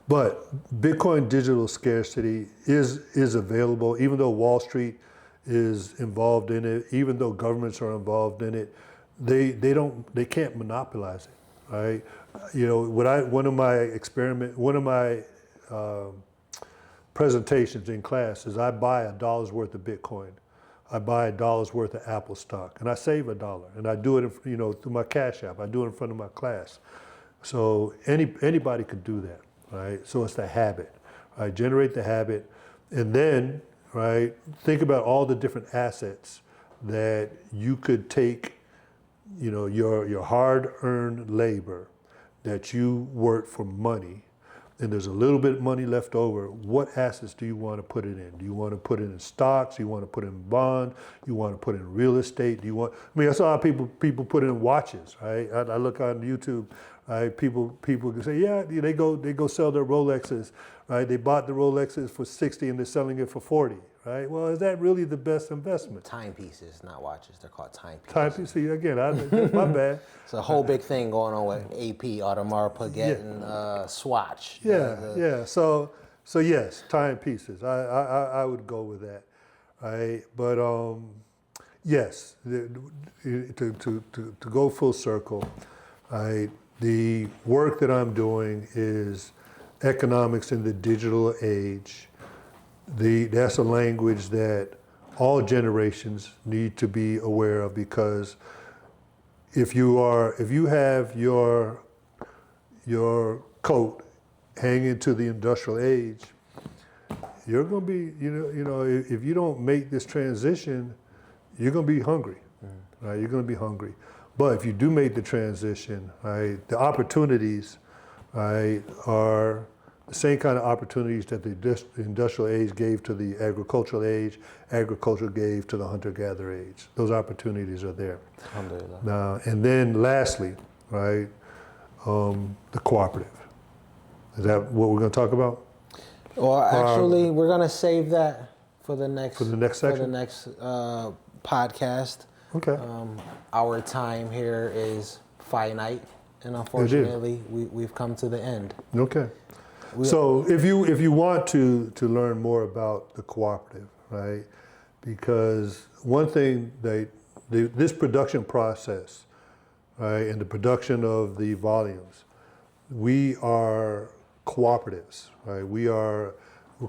But Bitcoin digital scarcity is available, even though Wall Street is involved in it, even though governments are involved in it, they can't monopolize it, right? One of my presentations in class is I buy $1 worth of Bitcoin. I buy $1 worth of Apple stock, and I save $1, and I do it, through my Cash App. I do it in front of my class. So anybody could do that, right? So it's the habit, right? Generate the habit, and then, right, think about all the different assets that you could take, your hard-earned labor that you work for money, and there's a little bit of money left over. What assets do you want to put it in? Do you want to put it in stocks? Do you want to put it in bond? You want to put it in real estate? I saw people put it in watches, right? I look on YouTube, right? People can say, yeah, they go sell their Rolexes, right? They bought the Rolexes for 60 and they're selling it for 40, right? Well, is that really the best investment? Timepieces, not watches. They're called timepieces. Timepieces, see, again, my bad. It's a whole big thing going on with AP, Audemars Piguet, and Swatch. Yeah. So yes, timepieces. I would go with that, right? But yes, to go full circle, right? The work that I'm doing is economics in the digital age. That's a language that all generations need to be aware of, because if you have your coat hanging to the industrial age, you're going to be, if you don't make this transition, you're going to be hungry, right? You're going to be hungry. But if you do make the transition, right, the opportunities, right, are the same kind of opportunities that the industrial age gave to the agricultural age, agriculture gave to the hunter-gatherer age. Those opportunities are there. Alhamdulillah. Now, and then lastly, right, the cooperative. Is that what we're going to talk about? Well, actually, we're going to save that for the next section? For the next podcast. Okay. Our time here is finite, and unfortunately, we've come to the end. Okay. So if you want to learn more about the cooperative, right? Because one thing this production process, right, and the production of the volumes, we are cooperatives, right? We're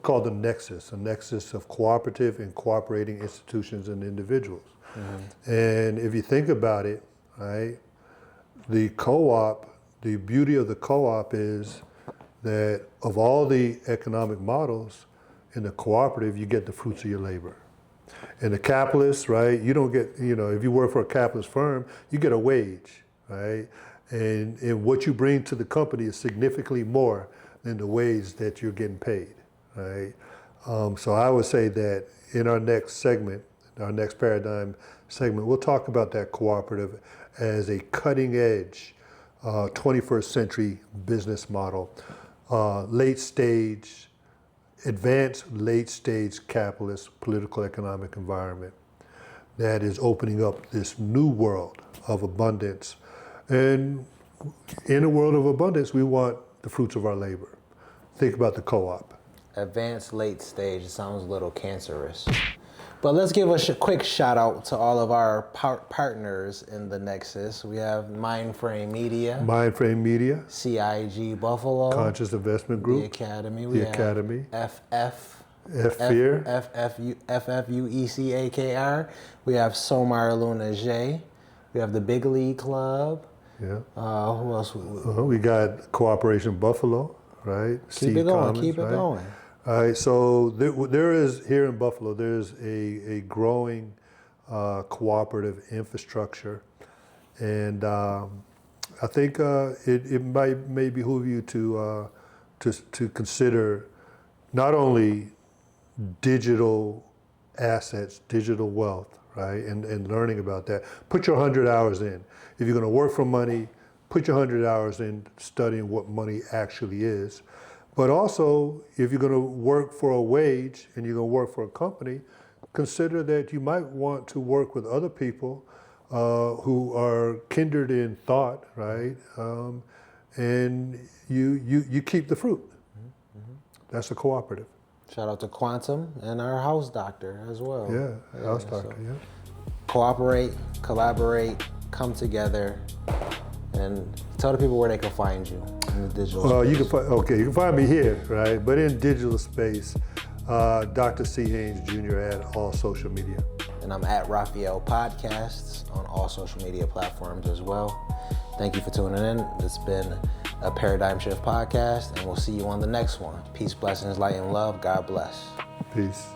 called a nexus of cooperative and cooperating institutions and individuals. Mm-hmm. And if you think about it, right, the co-op the beauty of the co-op is that of all the economic models, in the cooperative, you get the fruits of your labor. In the capitalist, right, you don't get, if you work for a capitalist firm, you get a wage, right? And what you bring to the company is significantly more than the wage that you're getting paid, right? So I would say that in our next segment, our next paradigm segment, we'll talk about that cooperative as a cutting edge 21st century business model, advanced late stage capitalist political economic environment that is opening up this new world of abundance. And in a world of abundance, we want the fruits of our labor. Think about the co-op. Advanced late stage, it sounds a little cancerous. But let's give a quick shout out to all of our partners in the Nexus. We have Mindframe Media. CIG Buffalo. Conscious Investment Group. The Academy. FFUECAKR. We have Somar Luna J. We have the Big League Club. Yeah. Who else? We got Cooperation Buffalo, right? Keep it going. All right, so there is, here in Buffalo, there's a growing cooperative infrastructure. And I think it may behoove you to consider not only digital assets, digital wealth, right, and learning about that. Put your 100 hours in. If you're gonna work for money, put your 100 hours in studying what money actually is. But also, if you're going to work for a wage and you're going to work for a company, consider that you might want to work with other people who are kindred in thought, right? And you keep the fruit. Mm-hmm. That's a cooperative. Shout out to Quantum and our house doctor as well. Yeah, house doctor, yeah. Cooperate, collaborate, come together, and tell the people where they can find you in the digital space. You can find me here, right? But in digital space, Dr. C. Haynes Jr. at all social media. And I'm at Raphael Podcasts on all social media platforms as well. Thank you for tuning in. It's been a Paradigm Shift podcast, and we'll see you on the next one. Peace, blessings, light, and love. God bless. Peace.